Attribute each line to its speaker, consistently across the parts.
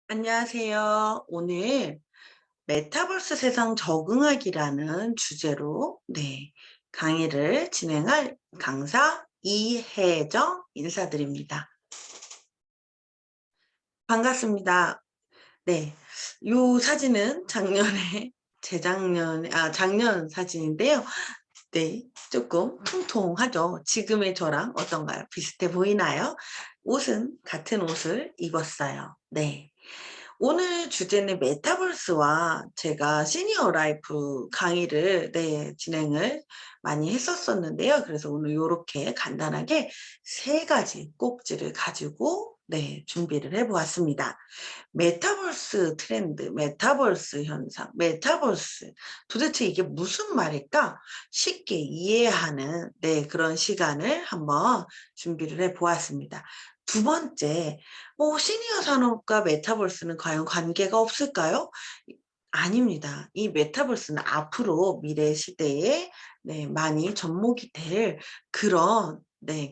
Speaker 1: 안녕하세요. 오늘 메타버스 세상 적응하기라는 주제로 강의를 진행할 강사 이혜정 인사드립니다. 반갑습니다. 네. 요 사진은 작년 사진인데요. 네. 조금 통통하죠. 지금의 저랑 어떤가요? 비슷해 보이나요? 같은 옷을 입었어요. 네. 오늘 주제는 메타버스와 제가 시니어 라이프 강의를 진행을 많이 했었었는데요. 그래서 오늘 요렇게 간단하게 세 가지 꼭지를 가지고 준비를 해 보았습니다. 메타버스 트렌드, 메타버스 현상, 메타버스 도대체 이게 무슨 말일까? 쉽게 이해하는 그런 시간을 한번 준비를 해 보았습니다. 두 번째, 시니어 산업과 메타버스는 과연 관계가 없을까요? 아닙니다. 이 메타버스는 앞으로 미래 시대에 많이 접목이 될 그런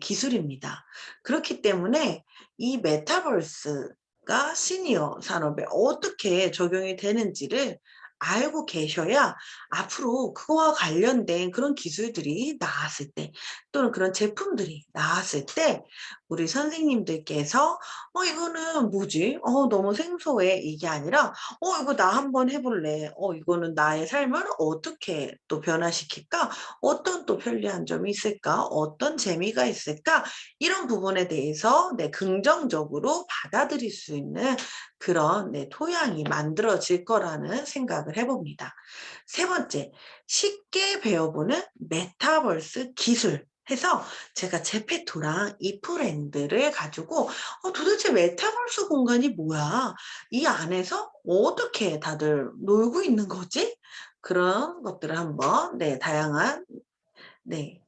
Speaker 1: 기술입니다. 그렇기 때문에 이 메타버스가 시니어 산업에 어떻게 적용이 되는지를 알고 계셔야 앞으로 그거와 관련된 그런 기술들이 나왔을 때 또는 그런 제품들이 나왔을 때 우리 선생님들께서 이거는 뭐지? 너무 생소해. 이게 아니라 이거 나 한번 해볼래. 이거는 나의 삶을 어떻게 또 변화시킬까? 어떤 또 편리한 점이 있을까? 어떤 재미가 있을까? 이런 부분에 대해서 긍정적으로 받아들일 수 있는 그런 토양이 만들어질 거라는 생각을 해봅니다. 세 번째, 쉽게 배워보는 메타버스 기술. 해서 제가 제페토랑 이프랜드를 가지고 도대체 메타버스 공간이 뭐야? 이 안에서 어떻게 다들 놀고 있는 거지? 그런 것들을 한번 다양한 네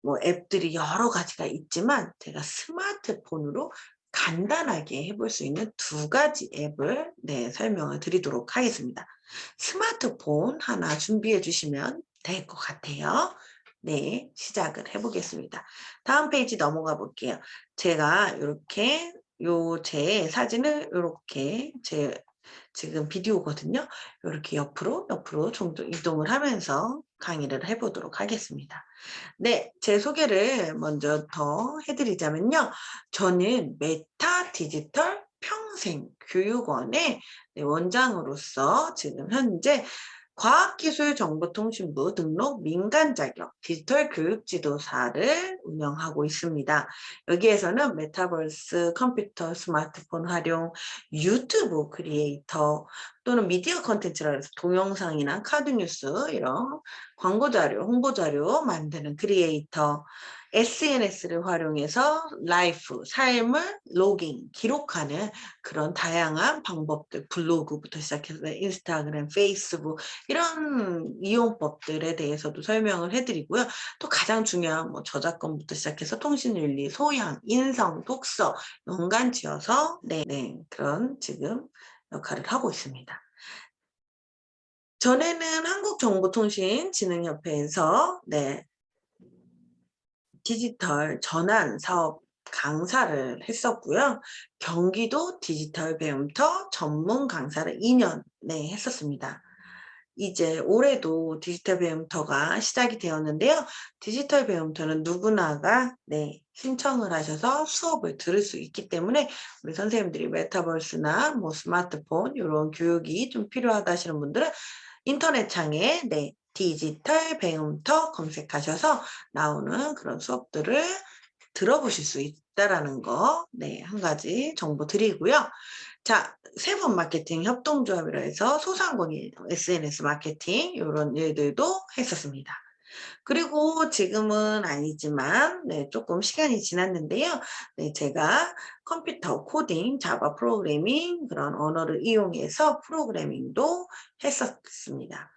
Speaker 1: 뭐 앱들이 여러 가지가 있지만 제가 스마트폰으로 간단하게 해볼 수 있는 두 가지 앱을 설명을 드리도록 하겠습니다. 스마트폰 하나 준비해 주시면 될 것 같아요. 네, 시작을 해 보겠습니다. 다음 페이지 넘어가 볼게요. 제가 이렇게 제 사진을 이렇게 지금 비디오거든요. 이렇게 옆으로 정도 이동을 하면서 강의를 해 보도록 하겠습니다. 네, 제 소개를 먼저 더 해드리자면요. 저는 메타 디지털 평생 교육원의 원장으로서 지금 현재 과학기술정보통신부 등록 민간 자격 디지털 교육 지도사를 운영하고 있습니다. 여기에서는 메타버스, 컴퓨터, 스마트폰 활용, 유튜브 크리에이터 또는 미디어 컨텐츠라 해서 동영상이나 카드뉴스 이런 광고 자료, 홍보 자료 만드는 크리에이터, SNS를 활용해서 라이프, 삶을 로깅, 기록하는 그런 다양한 방법들, 블로그부터 시작해서 인스타그램, 페이스북 이런 이용법들에 대해서도 설명을 해드리고요. 또 가장 중요한 뭐 저작권부터 시작해서 통신윤리, 소양, 인성, 독서, 연관지어서 그런 지금 역할을 하고 있습니다. 전에는 한국정보통신진흥협회에서 디지털 전환 사업 강사를 했었고요. 경기도 디지털 배움터 전문 강사를 2년 했었습니다. 이제 올해도 디지털 배움터가 시작이 되었는데요. 디지털 배움터는 누구나가 신청을 하셔서 수업을 들을 수 있기 때문에 우리 선생님들이 메타버스나 뭐 스마트폰 이런 교육이 좀 필요하다 하시는 분들은 인터넷 창에 디지털 배움터 검색하셔서 나오는 그런 수업들을 들어보실 수 있다라는 거, 한 가지 정보 드리고요. 자, 세분 마케팅 협동조합이라 해서 소상공인 SNS 마케팅 이런 일들도 했었습니다. 그리고 지금은 아니지만 조금 시간이 지났는데요. 제가 컴퓨터 코딩, 자바 프로그래밍 그런 언어를 이용해서 프로그래밍도 했었습니다.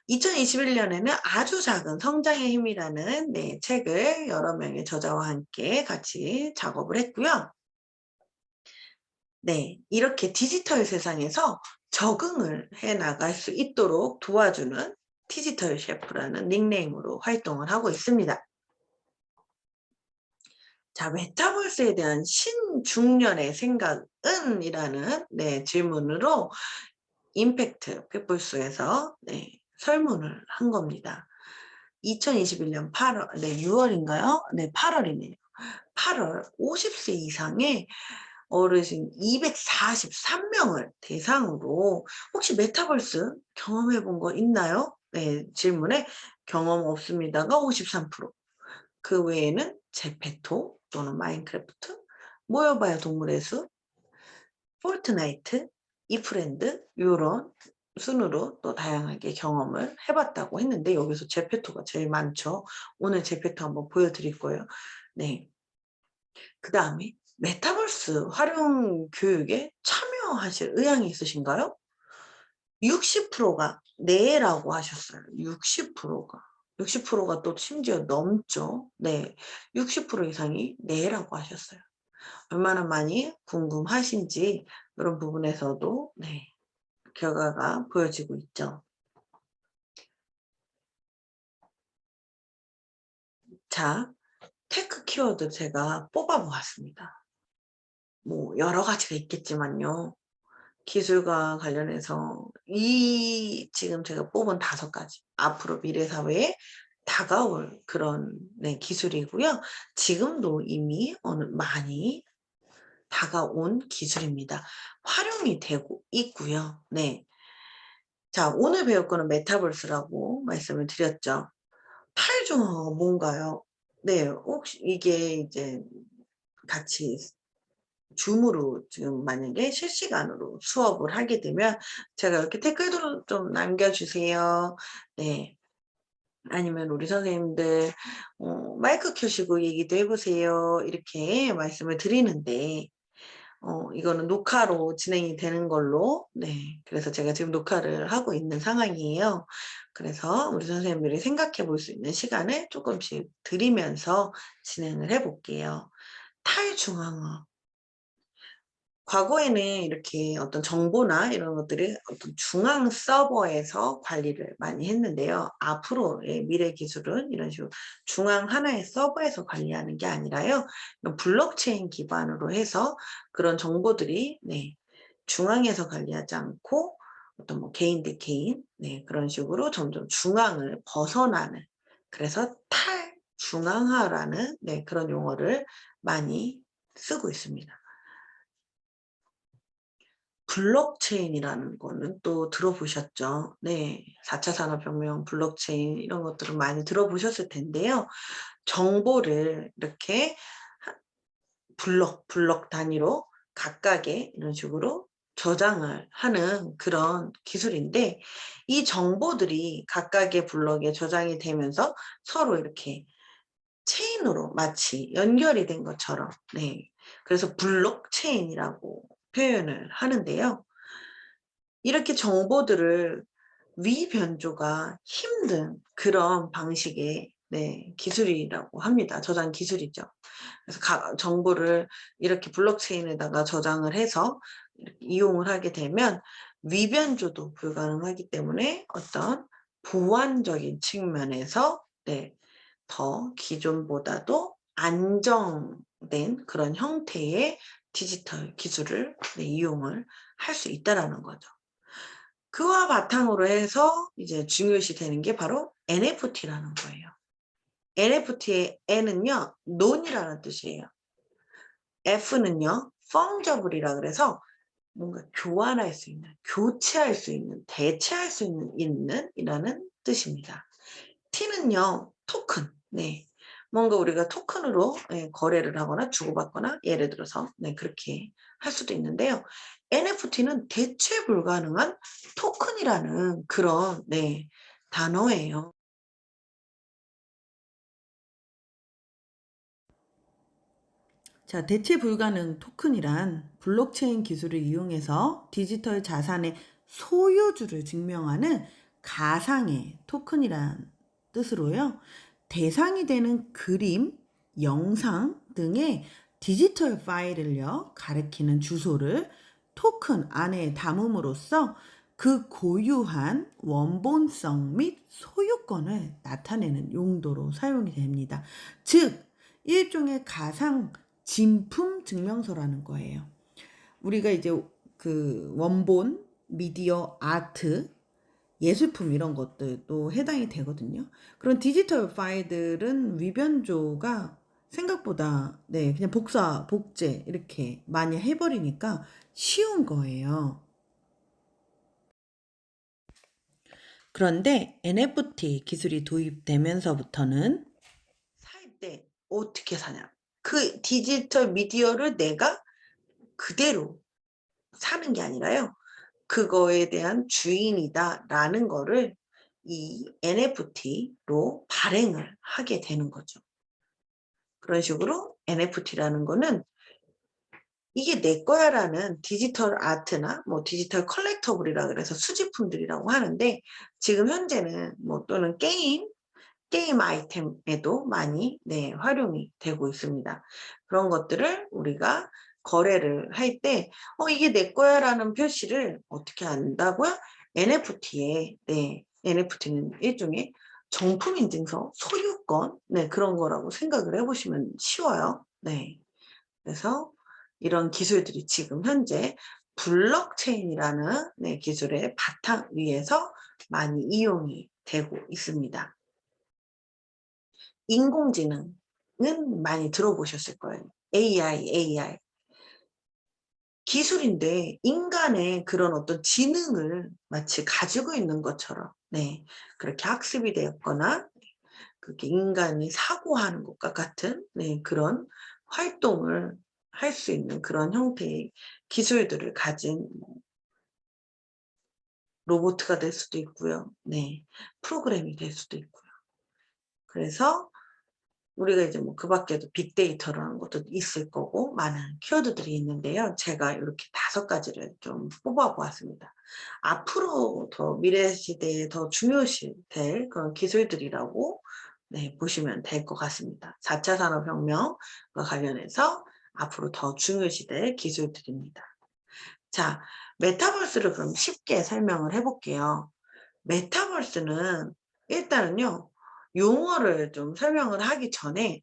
Speaker 1: 2021년에는 아주 작은 성장의 힘이라는 책을 여러 명의 저자와 함께 같이 작업을 했고요. 이렇게 디지털 세상에서 적응을 해 나갈 수 있도록 도와주는 디지털 셰프라는 닉네임으로 활동을 하고 있습니다. 자, 메타버스에 대한 중년의 생각은? 이라는 질문으로 임팩트 피플스에서 설문을 한 겁니다. 2021년 8월, 6월인가요? 8월이네요. 8월 50세 이상의 어르신 243명을 대상으로 혹시 메타버스 경험해 본 거 있나요? 질문에 경험 없습니다가 53%. 그 외에는 제페토 또는 마인크래프트, 모여봐야 동물의 숲, 포트나이트, 이프랜드 요런 순으로 또 다양하게 경험을 해봤다고 했는데 여기서 제페토가 제일 많죠. 오늘 제페토 한번 보여드릴 거예요. 그 다음에 메타버스 활용 교육에 참여하실 의향이 있으신가요? 60%가 네라고 하셨어요. 60%가. 60%가 또 심지어 넘죠. 60% 이상이 네라고 하셨어요. 얼마나 많이 궁금하신지 이런 부분에서도 결과가 보여지고 있죠. 자, 테크 키워드 제가 뽑아보았습니다. 뭐 여러 가지가 있겠지만요. 기술과 관련해서 지금 제가 뽑은 5가지 앞으로 미래 사회에 다가올 그런 기술이고요. 지금도 이미 많이 다가온 기술입니다. 활용이 되고 있고요. 자, 오늘 배울 거는 메타버스라고 말씀을 드렸죠. 탈중앙어가 뭔가요? 혹시 이게 이제 같이 줌으로 지금 만약에 실시간으로 수업을 하게 되면 제가 이렇게 댓글도 좀 남겨주세요. 아니면 우리 선생님들 마이크 켜시고 얘기도 해보세요. 이렇게 말씀을 드리는데 이거는 녹화로 진행이 되는 걸로 그래서 제가 지금 녹화를 하고 있는 상황이에요. 그래서 우리 선생님들이 생각해 볼 수 있는 시간을 조금씩 드리면서 진행을 해 볼게요. 탈중앙어. 과거에는 이렇게 어떤 정보나 이런 것들이 어떤 중앙 서버에서 관리를 많이 했는데요. 앞으로의 미래 기술은 이런 식으로 중앙 하나의 서버에서 관리하는 게 아니라요. 블록체인 기반으로 해서 그런 정보들이 중앙에서 관리하지 않고 어떤 뭐 개인 대 개인 그런 식으로 점점 중앙을 벗어나는, 그래서 탈중앙화라는 그런 용어를 많이 쓰고 있습니다. 블록체인이라는 거는 또 들어보셨죠? 4차 산업혁명, 블록체인 이런 것들은 많이 들어보셨을 텐데요. 정보를 이렇게 블록 단위로 각각의 이런 식으로 저장을 하는 그런 기술인데, 이 정보들이 각각의 블록에 저장이 되면서 서로 이렇게 체인으로 마치 연결이 된 것처럼 그래서 블록체인이라고 표현을 하는데요. 이렇게 정보들을 위변조가 힘든 그런 방식의 기술이라고 합니다. 저장 기술이죠. 그래서 정보를 이렇게 블록체인에다가 저장을 해서 이용을 하게 되면 위변조도 불가능하기 때문에 어떤 보안적인 측면에서 더 기존보다도 안정된 그런 형태의 디지털 기술을 이용을 할 수 있다라는 거죠. 그와 바탕으로 해서 이제 중요시 되는 게 바로 NFT라는 거예요. NFT의 N은요, 논이라는 뜻이에요. F는요, fungible이라 그래서 뭔가 교환할 수 있는, 교체할 수 있는, 대체할 수 있는 이라는 뜻입니다. T는요, 토큰. 뭔가 우리가 토큰으로 거래를 하거나 주고받거나 예를 들어서 그렇게 할 수도 있는데요. NFT는 대체 불가능한 토큰이라는 그런 단어예요. 자, 대체 불가능 토큰이란 블록체인 기술을 이용해서 디지털 자산의 소유주를 증명하는 가상의 토큰이란 뜻으로요. 대상이 되는 그림, 영상 등의 디지털 파일을요, 가리키는 주소를 토큰 안에 담음으로써 그 고유한 원본성 및 소유권을 나타내는 용도로 사용이 됩니다. 즉, 일종의 가상
Speaker 2: 진품 증명서라는 거예요. 우리가 이제 그 원본, 미디어, 아트, 예술품 이런 것들도 해당이 되거든요. 그런 디지털 파일들은 위변조가 생각보다 그냥 복제 이렇게 많이 해버리니까 쉬운 거예요. 그런데 NFT 기술이 도입되면서부터는
Speaker 1: 살 때 어떻게 사냐. 그 디지털 미디어를 내가 그대로 사는 게 아니라요. 그거에 대한 주인이다라는 거를 이 NFT로 발행을 하게 되는 거죠. 그런 식으로 NFT라는 거는 이게 내 거야라는 디지털 아트나 뭐 디지털 컬렉터블이라 그래서 수집품들이라고 하는데 지금 현재는 뭐 또는 게임 아이템에도 많이 활용이 되고 있습니다. 그런 것들을 우리가 거래를 할 때 이게 내 거야라는 표시를 어떻게 한다고요? NFT에 NFT는 일종의 정품 인증서, 소유권 그런 거라고 생각을 해보시면 쉬워요. 그래서 이런 기술들이 지금 현재 블록체인이라는 기술의 바탕 위에서 많이 이용이 되고 있습니다. 인공지능은 많이 들어보셨을 거예요. AI. 기술인데 인간의 그런 어떤 지능을 마치 가지고 있는 것처럼 그렇게 학습이 되었거나 그렇게 인간이 사고하는 것과 같은 그런 활동을 할 수 있는 그런 형태의 기술들을 가진 로봇가 될 수도 있고요. 프로그램이 될 수도 있고요. 그래서 우리가 이제 뭐 그 밖에도 빅데이터라는 것도 있을 거고 많은 키워드들이 있는데요. 제가 이렇게 5가지를 좀 뽑아 보았습니다. 앞으로 더 미래 시대에 더 중요시 될 그런 기술들이라고 보시면 될 것 같습니다. 4차 산업혁명과 관련해서 앞으로 더 중요시 될 기술들입니다. 자, 메타버스를 그럼 쉽게 설명을 해 볼게요. 메타버스는 일단은요. 용어를 좀 설명을 하기 전에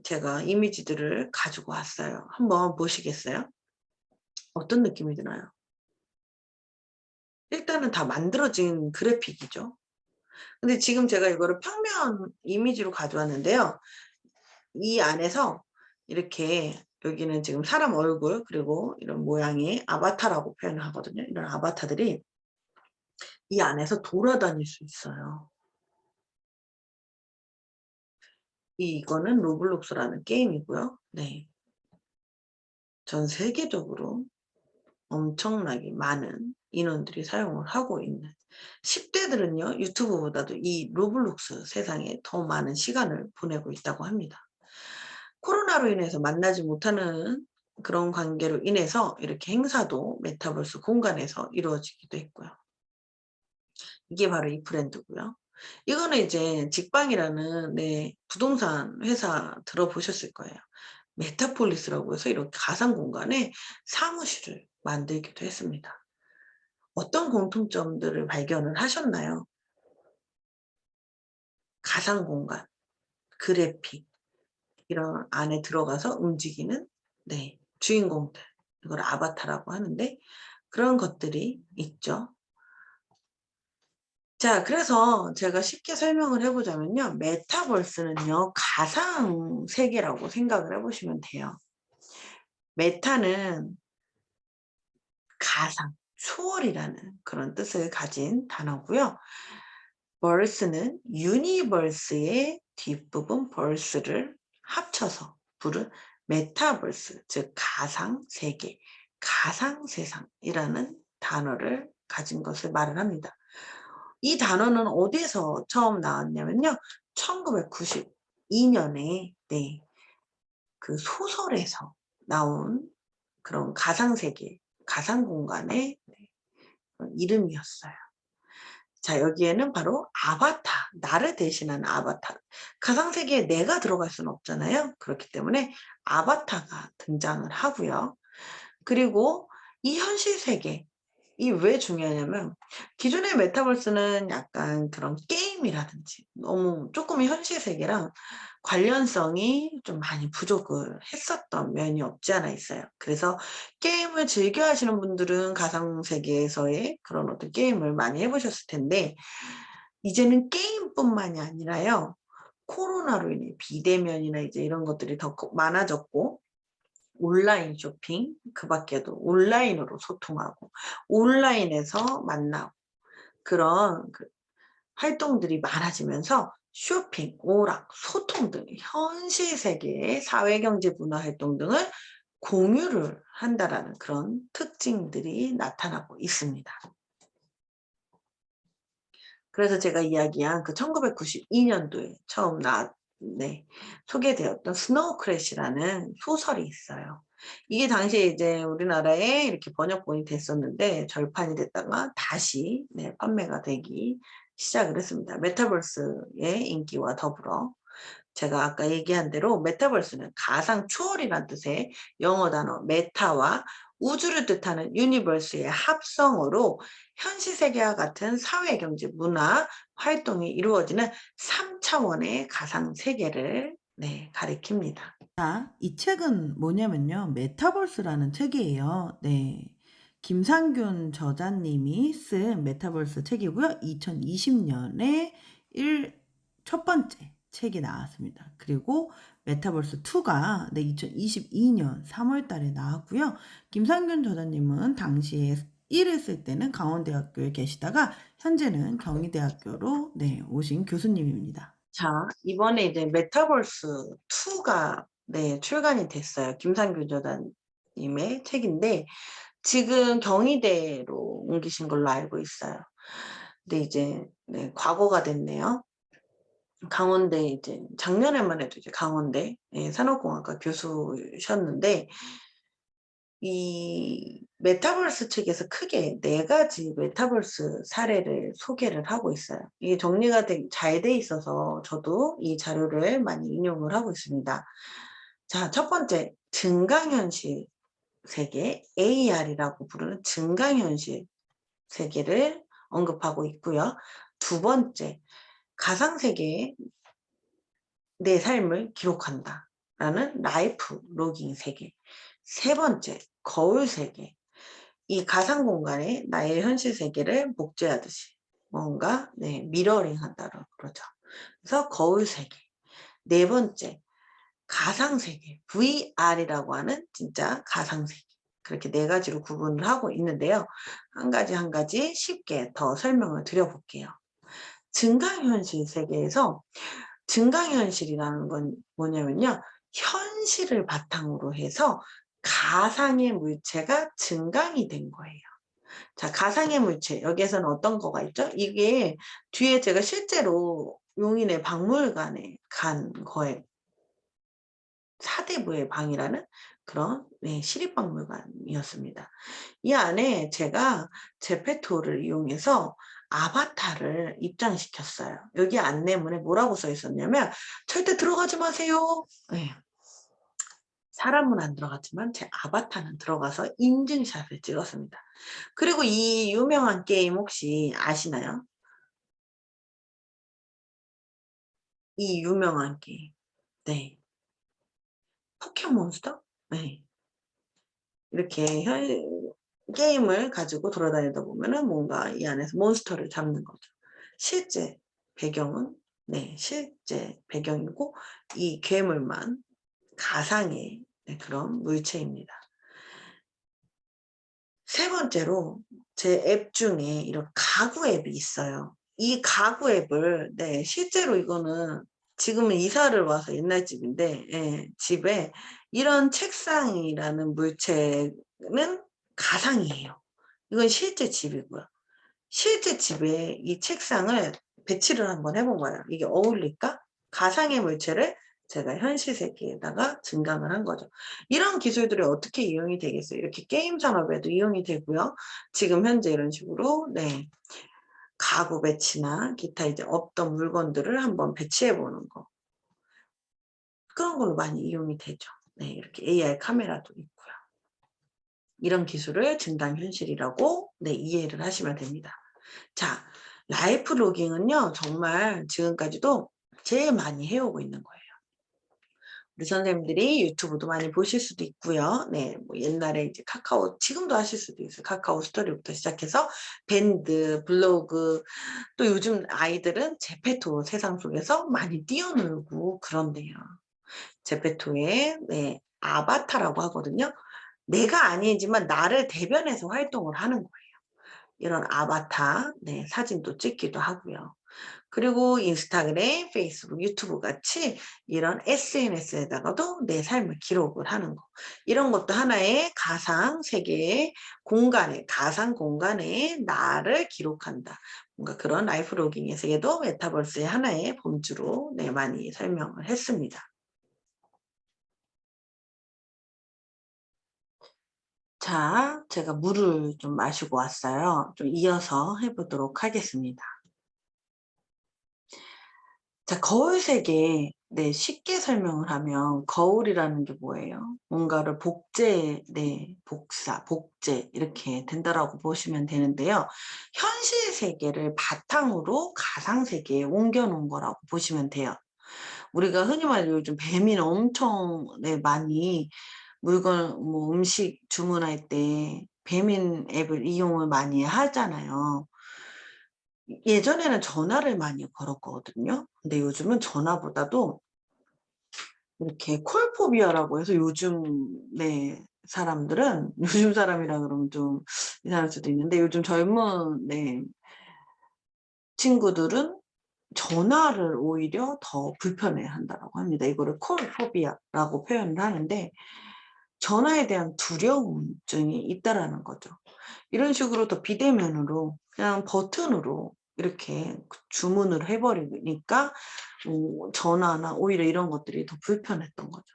Speaker 1: 제가 이미지들을 가지고 왔어요. 한번 보시겠어요? 어떤 느낌이 드나요? 일단은 다 만들어진 그래픽이죠. 근데 지금 제가 이거를 평면 이미지로 가져왔는데요. 이 안에서 이렇게 여기는 지금 사람 얼굴 그리고 이런 모양의 아바타라고 표현을 하거든요. 이런 아바타들이 이 안에서 돌아다닐 수 있어요. 이거는 로블록스라는 게임이고요. 전 세계적으로 엄청나게 많은 인원들이 사용을 하고 있는 10대들은요. 유튜브보다도 이 로블록스 세상에 더 많은 시간을 보내고 있다고 합니다. 코로나로 인해서 만나지 못하는 그런 관계로 인해서 이렇게 행사도 메타버스 공간에서 이루어지기도 했고요. 이게 바로 이 브랜드고요. 이거는 이제 직방이라는 부동산 회사 들어보셨을 거예요. 메타폴리스라고 해서 이렇게 가상 공간에 사무실을 만들기도 했습니다. 어떤 공통점들을 발견을 하셨나요? 가상 공간, 그래픽 이런 안에 들어가서 움직이는 주인공들 이걸 아바타라고 하는데 그런 것들이 있죠. 자, 그래서 제가 쉽게 설명을 해 보자면요. 메타버스는요. 가상 세계라고 생각을 해 보시면 돼요. 메타는 가상, 초월이라는 그런 뜻을 가진 단어고요. 벌스는 유니버스의 뒷부분 벌스를 합쳐서 부른 메타버스, 즉 가상 세계, 가상 세상이라는 단어를 가진 것을 말을 합니다. 이 단어는 어디에서 처음 나왔냐면요. 1992년에 그 소설에서 나온 그런 가상 세계, 가상 공간의 이름이었어요. 자, 여기에는 바로 아바타, 나를 대신하는 아바타. 가상 세계에 내가 들어갈 수는 없잖아요. 그렇기 때문에 아바타가 등장을 하고요. 그리고 이 현실 세계, 이 왜 중요하냐면 기존의 메타버스는 약간 그런 게임 게임이라든지 너무 조금 현실 세계랑 관련성이 좀 많이 부족을 했었던 면이 없지 않아 있어요. 그래서 게임을 즐겨 하시는 분들은 가상 세계에서의 그런 어떤 게임을 많이 해보셨을 텐데, 이제는 게임뿐만이 아니라요, 코로나로 인해 비대면이나 이제 이런 것들이 더 많아졌고, 온라인 쇼핑, 그 밖에도 온라인으로 소통하고 온라인에서 만나고 그런 활동들이 많아지면서 쇼핑, 오락, 소통 등 현실 세계의 사회, 경제, 문화 활동 등을 공유를 한다라는 그런 특징들이 나타나고 있습니다. 그래서 제가 이야기한 그 1992년도에 처음 소개되었던 스노우 크래시라는 소설이 있어요. 이게 당시에 이제 우리나라에 이렇게 번역본이 됐었는데 절판이 됐다가 다시 판매가 되기 시작을 했습니다. 메타버스의 인기와 더불어 제가 아까 얘기한 대로 메타버스는 가상 초월이란 뜻의 영어 단어 메타와 우주를 뜻하는 유니버스의 합성어로 현실 세계와 같은 사회, 경제, 문화 활동이 이루어지는 3차원의 가상 세계를 가리킵니다.
Speaker 2: 자, 이 책은 뭐냐면요. 메타버스라는 책이에요. 네. 김상균 저자님이 쓴 메타버스 책이고요. 2020년에 첫 번째 책이 나왔습니다. 그리고 메타버스 2가 2022년 3월 달에 나왔고요. 김상균 저자님은 당시에 1을 쓸 때는 강원대학교에 계시다가 현재는 경희대학교로 오신 교수님입니다.
Speaker 1: 자, 이번에 이제 메타버스 2가 출간이 됐어요. 김상균 저자님의 책인데 지금 경희대로 옮기신 걸로 알고 있어요. 근데 이제 과거가 됐네요. 강원대 이제 작년에만 해도 이제 강원대 산업공학과 교수셨는데, 이 메타버스 책에서 크게 4가지 메타버스 사례를 소개를 하고 있어요. 이게 정리가 잘 돼 있어서 저도 이 자료를 많이 인용을 하고 있습니다. 자, 첫 번째, 증강현실 세계, AR이라고 부르는 증강현실 세계를 언급하고 있고요. 두 번째, 가상세계에 내 삶을 기록한다 라는 라이프 로깅 세계. 세 번째, 거울 세계. 이 가상 공간에 나의 현실 세계를 복제하듯이 뭔가 미러링 한다고 그러죠. 그래서 거울 세계. 네 번째, 가상 세계, VR이라고 하는 진짜 가상 세계. 그렇게 4가지로 구분을 하고 있는데요. 한 가지 한 가지 쉽게 더 설명을 드려볼게요. 증강현실 세계에서 증강현실이라는 건 뭐냐면요, 현실을 바탕으로 해서 가상의 물체가 증강이 된 거예요. 자, 가상의 물체, 여기에서는 어떤 거가 있죠? 이게 뒤에 제가 실제로 용인의 박물관에 간 거예요. 사대부의 방이라는 그런 시립박물관이었습니다. 이 안에 제가 제페토를 이용해서 아바타를 입장시켰어요. 여기 안내문에 뭐라고 써 있었냐면 절대 들어가지 마세요. 사람은 안 들어갔지만 제 아바타는 들어가서 인증샷을 찍었습니다. 그리고 이 유명한 게임 혹시 아시나요? 이 유명한 게임. 네. 포켓몬스터? 네. 이렇게 게임을 가지고 돌아다니다 보면은 뭔가 이 안에서 몬스터를 잡는 거죠. 실제 배경은 실제 배경이고 이 괴물만 가상의 그런 물체입니다. 세 번째로 제 앱 중에 이런 가구 앱이 있어요. 이 가구 앱을 실제로 이거는 지금은 이사를 와서 옛날 집인데 집에 이런 책상이라는 물체는 가상이에요. 이건 실제 집이고요. 실제 집에 이 책상을 배치를 한번 해본 거예요. 이게 어울릴까? 가상의 물체를 제가 현실 세계에다가 증강을 한 거죠. 이런 기술들이 어떻게 이용이 되겠어요? 이렇게 게임 산업에도 이용이 되고요. 지금 현재 이런 식으로 가구 배치나 기타 이제 없던 물건들을 한번 배치해 보는 거. 그런 걸로 많이 이용이 되죠. 이렇게 AR 카메라도 있고요. 이런 기술을 증강 현실이라고 이해를 하시면 됩니다. 자, 라이프 로깅은요, 정말 지금까지도 제일 많이 해오고 있는 거예요. 우리 선생님들이 유튜브도 많이 보실 수도 있고요. 네, 뭐 옛날에 이제 카카오, 지금도 하실 수도 있어요. 카카오 스토리부터 시작해서 밴드, 블로그, 또 요즘 아이들은 제페토 세상 속에서 많이 뛰어놀고 그런데요. 제페토에 네, 아바타라고 하거든요. 내가 아니지만 나를 대변해서 활동을 하는 거예요. 이런 아바타, 네, 사진도 찍기도 하고요. 그리고 인스타그램, 페이스북, 유튜브 같이 이런 SNS에다가도 내 삶을 기록을 하는 거. 이런 것도 하나의 가상 세계의 공간에, 가상 공간에 나를 기록한다. 뭔가 그런 라이프 로깅의 세계도 메타버스의 하나의 범주로 네, 많이 설명을 했습니다. 자, 제가 물을 좀 마시고 왔어요. 좀 이어서 해보도록 하겠습니다. 자, 거울 세계, 네, 쉽게 설명을 하면 거울이라는 게 뭐예요? 뭔가를 복제, 네, 복사, 복제 이렇게 된다라고 보시면 되는데요. 현실 세계를 바탕으로 가상 세계에 옮겨 놓은 거라고 보시면 돼요. 우리가 흔히 말해 요즘 배민 엄청 네, 많이 물건 뭐 음식 주문할 때 배민 앱을 이용을 많이 하잖아요. 예전에는 전화를 많이 걸었거든요. 근데 요즘은 전화보다도 이렇게 콜포비아라고 해서 요즘 네 사람들은 요즘 사람이라 그러면 좀 이상할 수도 있는데 요즘 젊은 네 친구들은 전화를 오히려 더 불편해 한다라고 합니다. 이거를 콜포비아라고 표현을 하는데 전화에 대한 두려움증이 있다라는 거죠. 이런 식으로 더 비대면으로 그냥 버튼으로 이렇게 주문을 해버리니까 전화나 오히려 이런 것들이 더 불편했던 거죠.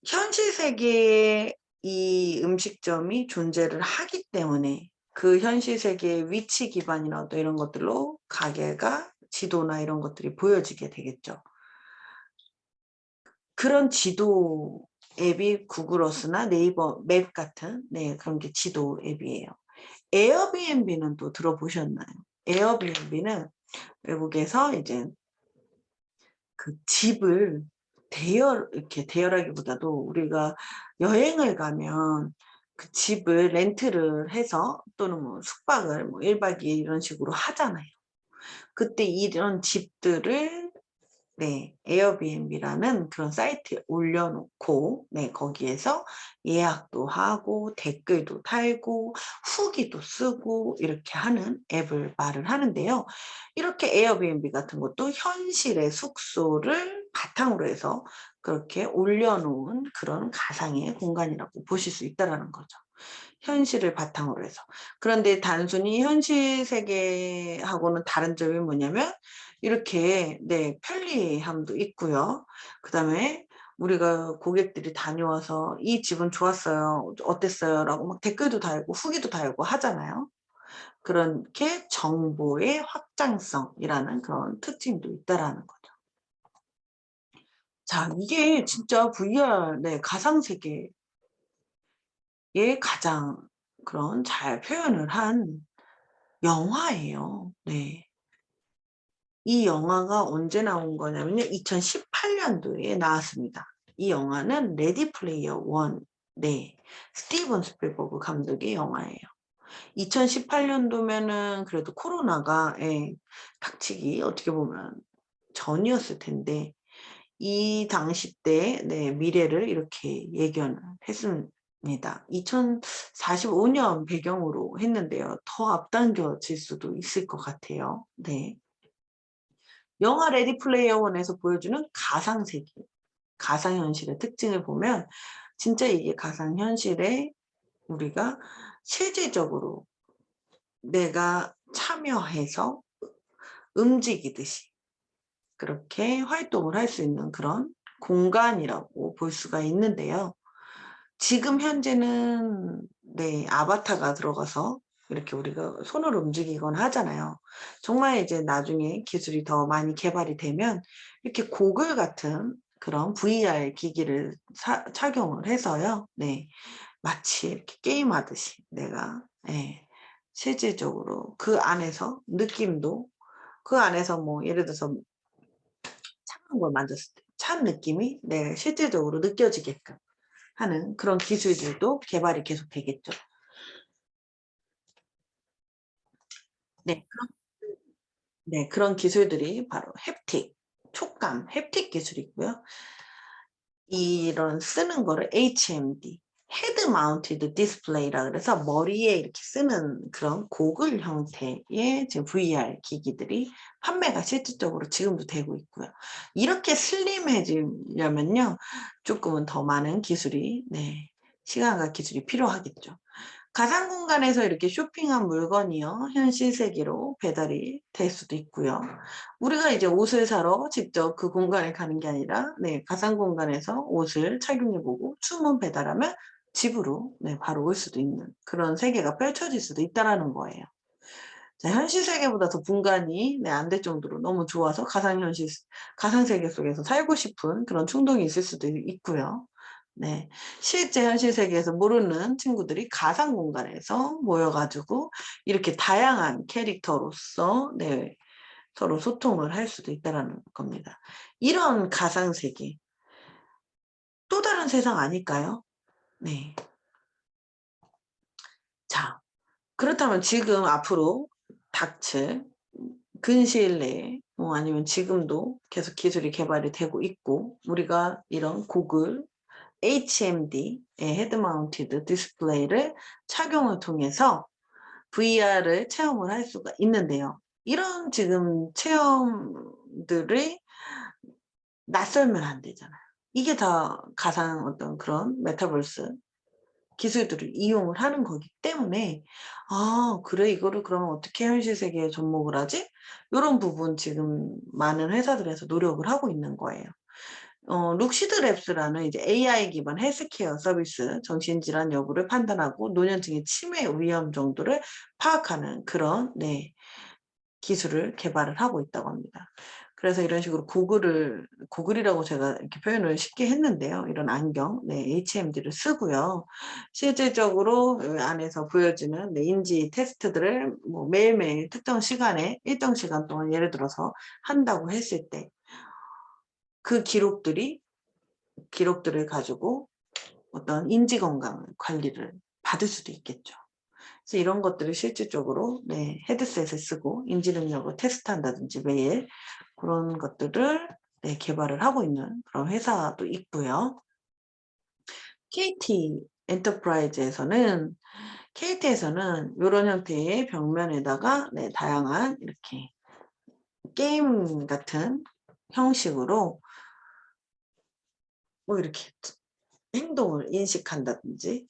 Speaker 1: 현실 세계에 이 음식점이 존재를 하기 때문에 그 현실 세계의 위치 기반이나 또 이런 것들로 가게가 지도나 이런 것들이 보여지게 되겠죠. 그런 지도 앱이 구글 어스나 네이버 맵 같은 네, 그런 게 지도 앱이에요. 에어비앤비는 또 들어보셨나요? 에어비앤비는 외국에서 이제 그 집을 이렇게 대여라기보다도 우리가 여행을 가면 그 집을 렌트를 해서 또는 뭐 숙박을 뭐 1박 2일 이런 식으로 하잖아요. 그때 이런 집들을 네, 에어비앤비라는 그런 사이트에 올려놓고, 네, 거기에서 예약도 하고, 댓글도 달고, 후기도 쓰고, 이렇게 하는 앱을 말을 하는데요. 이렇게 에어비앤비 같은 것도 현실의 숙소를 바탕으로 해서 그렇게 올려놓은 그런 가상의 공간이라고 보실 수 있다는 거죠. 현실을 바탕으로 해서. 그런데 단순히 현실 세계하고는 다른 점이 뭐냐면 이렇게 네 편리함도 있고요. 그다음에 우리가 고객들이 다녀와서 "이 집은 좋았어요. 어땠어요?" 라고 막 댓글도 달고 후기도 달고 하잖아요. 그렇게 정보의 확장성이라는 그런 특징도 있다라는 거죠. 자, 이게 진짜 VR 네 가상 세계의 가장 그런 잘 표현을 한 영화예요. 네. 이 영화가 언제 나온 거냐면요. 2018년도에 나왔습니다. 이 영화는 레디 플레이어 원. 네. 스티븐 스필버그 감독의 영화예요. 2018년도면은 그래도 코로나가 예, 닥치기 어떻게 보면 전이었을 텐데 이 당시 때 네, 미래를 이렇게 예견을 했습니다. 2045년 배경으로 했는데요. 더 앞당겨질 수도 있을 것 같아요. 네. 영화 레디 플레이어 원에서 보여주는 가상세계, 가상현실의 특징을 보면 진짜 이게 가상현실에 우리가 실질적으로 내가 참여해서 움직이듯이 그렇게 활동을 할 수 있는 그런 공간이라고 볼 수가 있는데요. 지금 현재는 네, 아바타가 들어가서 이렇게 우리가 손으로 움직이거나 하잖아요. 정말 이제 나중에 기술이 더 많이 개발이 되면 이렇게 고글 같은 그런 VR 기기를 착용을 해서요. 네. 마치 이렇게 게임하듯이 내가 예, 실질적으로 그 안에서 느낌도 그 안에서 뭐 예를 들어서 차가운 걸 만졌을 때 찬 느낌이 네 실질적으로 느껴지게끔 하는 그런 기술들도 개발이 계속 되겠죠. 네. 그런 기술들이 바로 햅틱, 촉감, 햅틱 기술이고요. 이런 쓰는 거를 HMD, 헤드 마운티드 디스플레이라 그래서 머리에 이렇게 쓰는 그런 고글 형태의 지금 VR 기기들이 판매가 실질적으로 지금도 되고 있고요. 이렇게 슬림해지려면요, 조금은 더 많은 기술이, 시간과 기술이 필요하겠죠. 가상 공간에서 이렇게 쇼핑한 물건이요, 현실 세계로 배달이 될 수도 있고요. 우리가 이제 옷을 사러 직접 그 공간에 가는 게 아니라 가상 공간에서 옷을 착용해 보고 주문 배달하면 집으로 바로 올 수도 있는 그런 세계가 펼쳐질 수도 있다라는 거예요. 자, 현실 세계보다 더 분간이 안 될 정도로 너무 좋아서 가상 세계 속에서 살고 싶은 그런 충동이 있을 수도 있고요. 실제 현실 세계에서 모르는 친구들이 가상 공간에서 모여가지고 이렇게 다양한 캐릭터로서 서로 소통을 할 수도 있다는 겁니다. 이런 가상 세계, 또 다른 세상 아닐까요? 자, 그렇다면 지금 앞으로 닥칠 근시일 내에 아니면 지금도 계속 기술이 개발이 되고 있고 우리가 이런 고글 HMD 헤드 마운티드 디스플레이를 착용을 통해서 VR을 체험을 할 수가 있는데요. 이런 지금 체험들이 낯설면 안 되잖아요. 이게 다 가상 어떤 그런 메타버스 기술들을 이용을 하는 거기 때문에 아 그래 이거를 그러면 어떻게 현실 세계에 접목을 하지? 요런 부분 지금 많은 회사들에서 노력을 하고 있는 거예요. 룩시드 랩스라는 이제 AI 기반 헬스케어 서비스, 정신질환 여부를 판단하고 노년층의 치매 위험 정도를 파악하는 그런 기술을 개발을 하고 있다고 합니다. 그래서 이런 식으로 고글이라고 제가 이렇게 표현을 쉽게 했는데요. 이런 안경, HMD를 쓰고요. 실질적으로 안에서 보여지는 인지 테스트들을 뭐 매일매일 특정 시간에 일정 시간 동안 예를 들어서 한다고 했을 때 그 기록들을 가지고 어떤 인지 건강 관리를 받을 수도 있겠죠. 그래서 이런 것들을 실질적으로 헤드셋을 쓰고 인지 능력을 테스트한다든지 매일 그런 것들을 개발을 하고 있는 그런 회사도 있고요. KT 엔터프라이즈에서는 이런 형태의 벽면에다가 다양한 이렇게 게임 같은 형식으로 뭐 이렇게 행동을 인식한다든지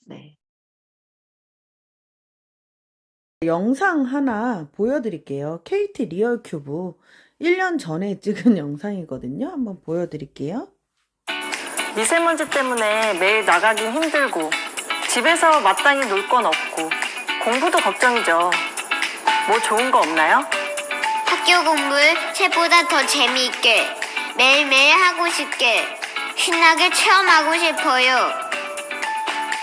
Speaker 2: 영상 하나 보여드릴게요. KT 리얼 큐브 1년 전에 찍은 영상이거든요. 한번 보여드릴게요.
Speaker 3: 미세먼지 때문에 매일 나가긴 힘들고 집에서 마땅히 놀 건 없고 공부도 걱정이죠. 뭐 좋은 거 없나요?
Speaker 4: 학교 공부를 책보다 더 재미있게 매일매일 하고 싶게 신나게 체험하고 싶어요.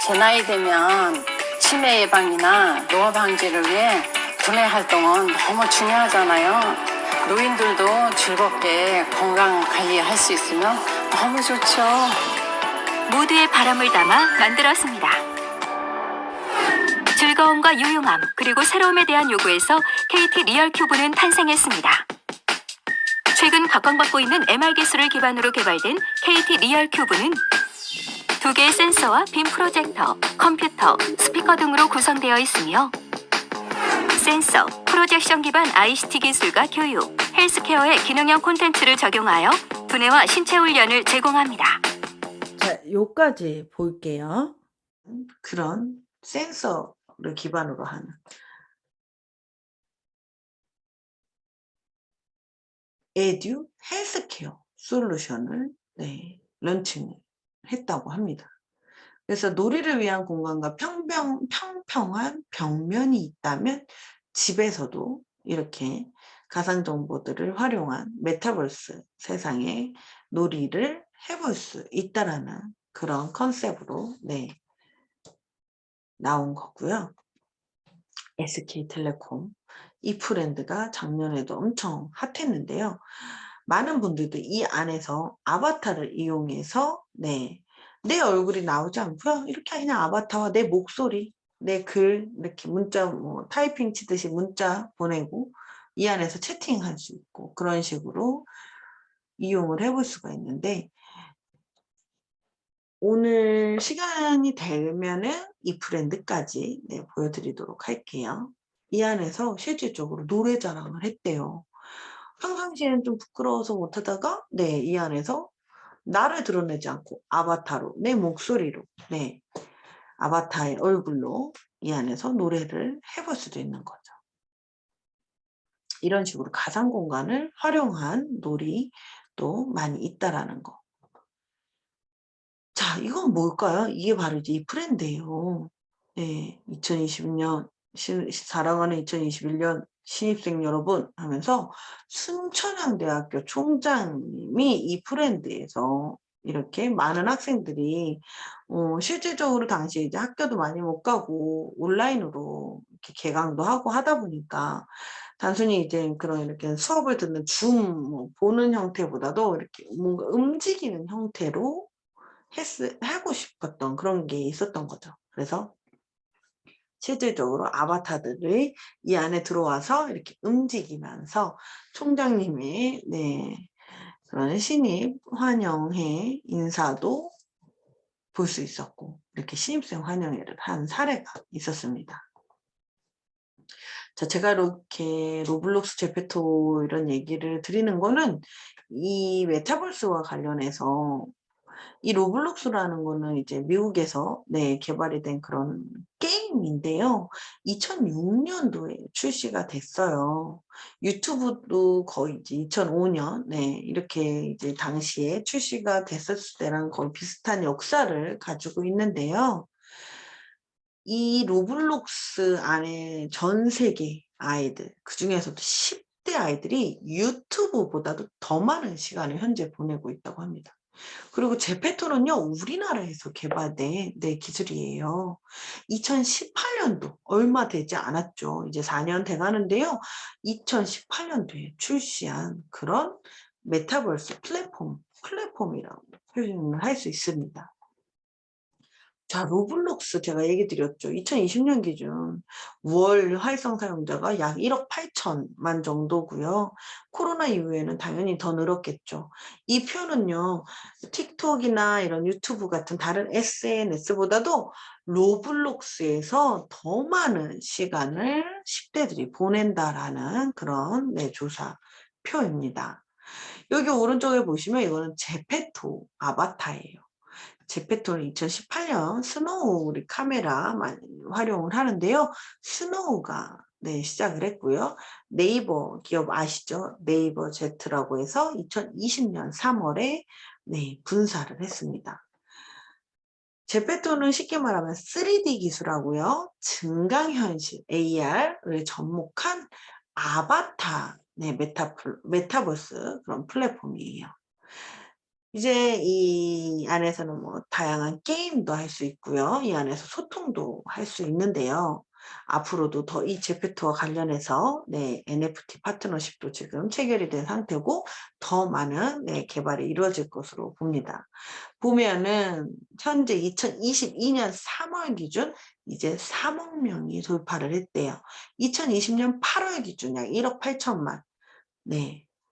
Speaker 5: 제 나이 되면 치매 예방이나 노화 방지를 위해 두뇌 활동은 너무 중요하잖아요. 노인들도 즐겁게 건강 관리할 수 있으면 너무 좋죠.
Speaker 6: 모두의 바람을 담아 만들었습니다. 즐거움과 유용함 그리고 새로움에 대한 요구에서 KT 리얼 큐브는 탄생했습니다. 최근 각광받고 있는 MR 기술을 기반으로 개발된 KT 리얼 큐브는 2개의 센서와 빔 프로젝터, 컴퓨터, 스피커 등으로 구성되어 있으며 센서, 프로젝션 기반 ICT 기술과 교육, 헬스케어의 기능형 콘텐츠를 적용하여 두뇌와 신체 훈련을 제공합니다.
Speaker 2: 자, 요까지 볼게요.
Speaker 1: 그런 센서를 기반으로 하는 에듀 헬스케어 솔루션을 런칭했다고 합니다. 그래서 놀이를 위한 공간과 평평한 벽면이 있다면 집에서도 이렇게 가상 정보들을 활용한 메타버스 세상에 놀이를 해볼 수 있다라는 그런 컨셉으로 나온 거고요. SK텔레콤 이 브랜드가 작년에도 엄청 핫했는데요. 많은 분들도 이 안에서 아바타를 이용해서 내 얼굴이 나오지 않고요. 이렇게 그냥 아바타와 내 목소리, 내 글 이렇게 문자 뭐 타이핑 치듯이 문자 보내고 이 안에서 채팅할 수 있고 그런 식으로 이용을 해볼 수가 있는데 오늘 시간이 되면은 이 브랜드까지 보여드리도록 할게요. 이 안에서 실질적으로 노래 자랑을 했대요. 평상시에는 좀 부끄러워서 못하다가 이 안에서 나를 드러내지 않고 아바타로 내 목소리로 아바타의 얼굴로 이 안에서 노래를 해볼 수도 있는 거죠. 이런 식으로 가상 공간을 활용한 놀이도 많이 있다라는 거. 자, 이건 뭘까요? 이게 바로 이제 이 브랜드예요. 2020년 사랑하는 2021년 신입생 여러분 하면서 순천향대학교 총장님이 이 브랜드에서 이렇게 많은 학생들이 실질적으로 당시에 이제 학교도 많이 못 가고 온라인으로 이렇게 개강도 하고 하다 보니까 단순히 이제 그런 이렇게 수업을 듣는 줌 보는 형태보다도 이렇게 뭔가 움직이는 형태로 하고 싶었던 그런 게 있었던 거죠. 그래서 실질적으로 아바타들이 이 안에 들어와서 이렇게 움직이면서 총장님의 그런 신입 환영회 인사도 볼 수 있었고 이렇게 신입생 환영회를 한 사례가 있었습니다. 자, 제가 이렇게 로블록스 제페토 이런 얘기를 드리는 거는 이 메타버스와 관련해서 이 로블록스라는 거는 이제 미국에서 개발이 된 그런 게임인데요. 2006년도에 출시가 됐어요. 유튜브도 거의 이제 2005년 이렇게 이제 당시에 출시가 됐었을 때랑 거의 비슷한 역사를 가지고 있는데요. 이 로블록스 안에 전 세계 아이들, 그 중에서도 10대 아이들이 유튜브보다도 더 많은 시간을 현재 보내고 있다고 합니다. 그리고 제페토는요, 우리나라에서 개발된 기술이에요. 2018년도 얼마 되지 않았죠. 이제 4년 돼 가는데요. 2018년도에 출시한 그런 메타버스 플랫폼이라고 표현을 할 수 있습니다. 자, 로블록스 제가 얘기 드렸죠. 2020년 기준 월 활성 사용자가 약 1억 8천만 정도고요. 코로나 이후에는 당연히 더 늘었겠죠. 이 표는요. 틱톡이나 이런 유튜브 같은 다른 SNS보다도 로블록스에서 더 많은 시간을 10대들이 보낸다라는 그런 조사표입니다. 여기 오른쪽에 보시면 이거는 제페토 아바타예요. 제페토는 2018년 스노우 우리 카메라 많이 활용을 하는데요. 스노우가 시작을 했고요. 네이버 기업 아시죠? 네이버 Z라고 해서 2020년 3월에 분사를 했습니다. 제페토는 쉽게 말하면 3D 기술하고요. 증강현실 AR을 접목한 아바타 메타버스 그런 플랫폼이에요. 이제 이 안에서는 뭐 다양한 게임도 할 수 있고요. 이 안에서 소통도 할 수 있는데요. 앞으로도 더 이 제페토와 관련해서 NFT 파트너십도 지금 체결이 된 상태고 더 많은 개발이 이루어질 것으로 봅니다. 보면은 현재 2022년 3월 기준 이제 3억 명이 돌파를 했대요. 2020년 8월 기준 약 1억 8천만.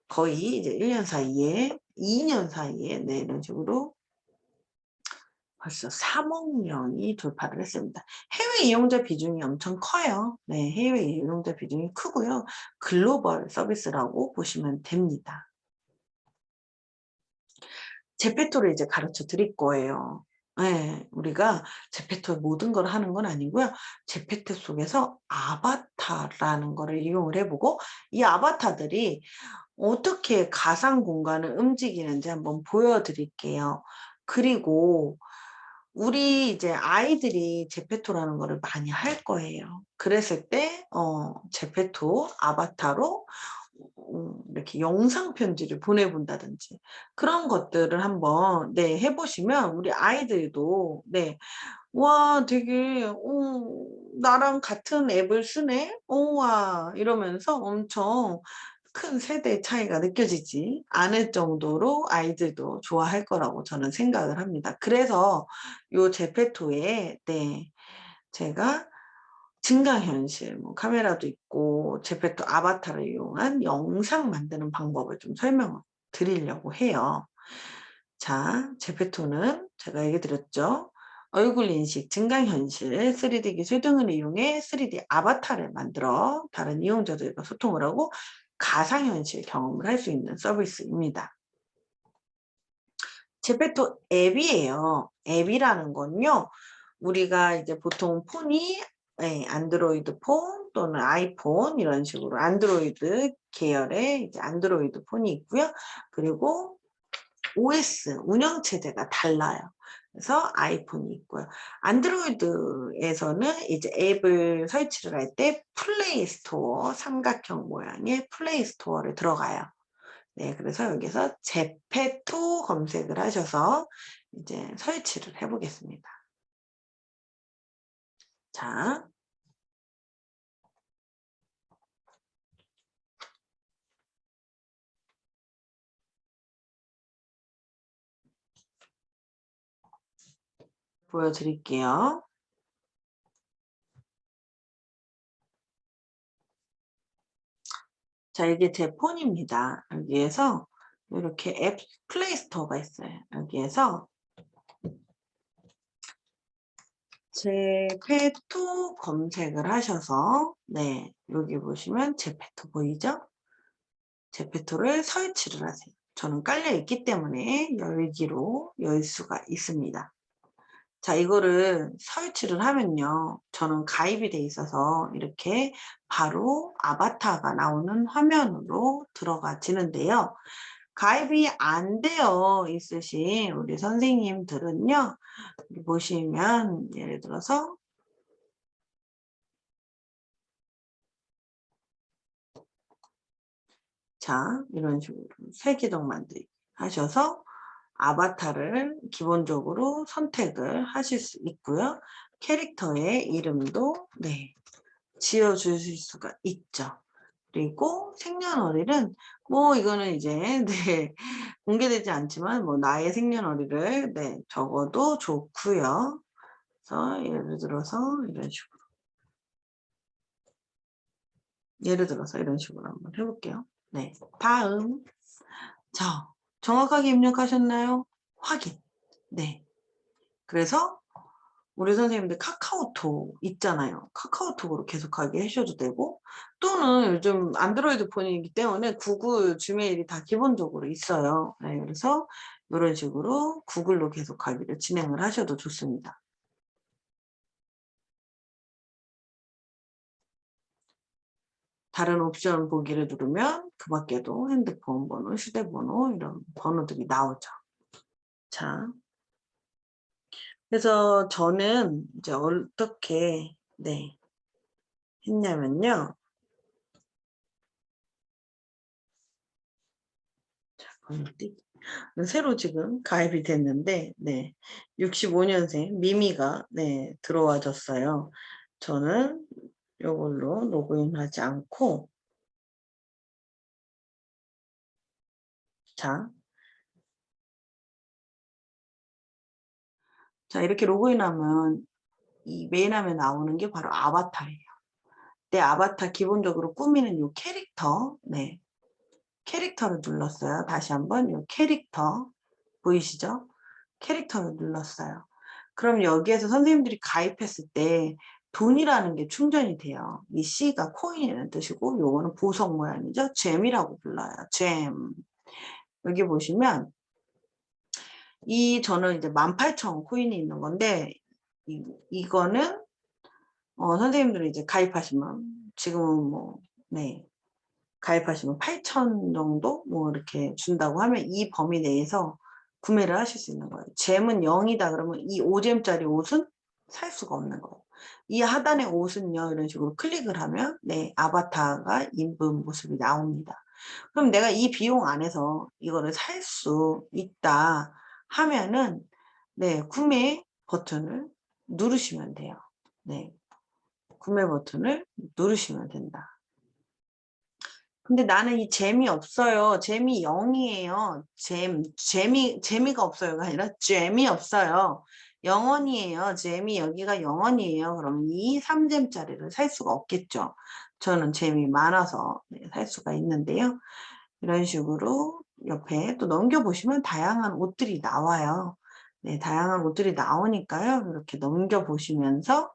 Speaker 1: 거의 이제 1년 사이에 2년 사이에 이런 식으로 벌써 3억 명이 돌파를 했습니다. 해외 이용자 비중이 엄청 커요. 해외 이용자 비중이 크고요. 글로벌 서비스라고 보시면 됩니다. 제페토를 이제 가르쳐 드릴 거예요. 우리가 제페토의 모든 걸 하는 건 아니고요. 제페토 속에서 아바타라는 거를 이용을 해보고 이 아바타들이 어떻게 가상 공간을 움직이는지 한번 보여드릴게요. 그리고 우리 이제 아이들이 제페토라는 거를 많이 할 거예요. 그랬을 때 제페토 아바타로 이렇게 영상 편지를 보내본다든지 그런 것들을 한번 네, 해보시면 우리 아이들도 네, 와, 되게, 나랑 같은 앱을 쓰네? 와, 이러면서 엄청 큰 세대 차이가 느껴지지 않을 정도로 아이들도 좋아할 거라고 저는 생각을 합니다. 그래서 요 제페토에, 네, 제가 증강현실, 뭐 카메라도 있고, 제페토 아바타를 이용한 영상 만드는 방법을 좀 설명을 드리려고 해요. 자, 제페토는 제가 얘기 드렸죠. 얼굴 인식, 증강현실, 3D 기술 등을 이용해 3D 아바타를 만들어 다른 이용자들과 소통을 하고 가상현실 경험을 할 수 있는 서비스입니다. 제페토 앱이에요. 앱이라는 건요, 우리가 이제 보통 폰이 안드로이드 폰 또는 아이폰 이런 식으로 안드로이드 계열의 이제 안드로이드 폰이 있고요. 그리고 OS 운영체제가 달라요. 그래서 아이폰이 있고요. 안드로이드에서는 이제 앱을 설치를 할 때 플레이 스토어 삼각형 모양의 플레이 스토어를 들어가요. 네, 그래서 여기서 제페토 검색을 하셔서 이제 설치를 해보겠습니다. 자, 보여드릴게요. 자, 이게 제 폰입니다. 여기에서 이렇게 앱 플레이 스토어가 있어요. 여기에서 제페토 검색을 하셔서 네, 여기 보시면 제페토 보이죠? 제페토를 설치를 하세요. 저는 깔려 있기 때문에 열기로 열 수가 있습니다. 자, 이거를 설치를 하면요, 저는 가입이 돼 있어서 이렇게 바로 아바타가 나오는 화면으로 들어가지는데요. 가입이 안 되어 있으신 우리 선생님들은요, 여기 보시면 예를 들어서 자, 이런 식으로 세기동 만들기 하셔서 아바타를 기본적으로 선택을 하실 수 있고요. 캐릭터의 이름도 네, 지어주실 수가 있죠. 그리고 생년월일은 뭐 이거는 이제 네, 공개되지 않지만 뭐 나의 생년월일을 네, 적어도 좋고요. 그래서 예를 들어서 이런 식으로 한번 해볼게요. 네, 다음. 자, 정확하게 입력하셨나요? 확인. 네. 그래서 우리 선생님들 카카오톡 있잖아요. 카카오톡으로 계속하게 하셔도 되고, 또는 요즘 안드로이드 폰이기 때문에 구글, 지메일이 다 기본적으로 있어요. 네, 그래서 이런 식으로 구글로 계속하기를 진행을 하셔도 좋습니다. 다른 옵션 보기를 누르면 그 밖에도 핸드폰 번호, 휴대번호 이런 번호들이 나오죠. 자, 그래서 저는 이제 어떻게 네, 했냐면요. 자, 번호띠. 새로 지금 가입이 됐는데, 네, 65년생 미미가 네, 들어와줬어요. 저는 이걸로 로그인하지 않고, 자, 이렇게 로그인하면 이 메인 화면에 나오는 게 바로 아바타예요. 내 아바타 기본적으로 꾸미는 이 캐릭터, 네, 캐릭터를 눌렀어요. 다시 한번 이 캐릭터 보이시죠? 캐릭터를 눌렀어요. 그럼 여기에서 선생님들이 가입했을 때 돈이라는 게 충전이 돼요. 이 C가 코인이라는 뜻이고 요거는 보석 모양이죠. 잼이라고 불러요. 잼. 여기 보시면 저는 이제 18,000 코인이 있는 건데 이거는 선생님들이 이제 가입하시면 지금은 뭐 네, 가입하시면 8,000 정도 뭐 이렇게 준다고 하면 이 범위 내에서 구매를 하실 수 있는 거예요. 잼은 0이다 그러면 이 5잼짜리 옷은 살 수가 없는 거예요. 이 하단의 옷은요 이런 식으로 클릭을 하면 네, 아바타가 입은 모습이 나옵니다. 그럼 내가 이 비용 안에서 이거를 살 수 있다 하면은 네, 구매 버튼을 누르시면 돼요. 네, 구매 버튼을 누르시면 된다. 근데 나는 이 재미없어요. 재미 0이에요. 재미가 없어요가 아니라 재미없어요. 0원이에요. 재미 여기가 0원이에요. 그럼 이 3잼짜리를 살 수가 없겠죠. 저는 재미 많아서 네, 살 수가 있는데요. 이런 식으로 옆에 또 넘겨보시면 다양한 옷들이 나와요. 네, 다양한 옷들이 나오니까요. 이렇게 넘겨보시면서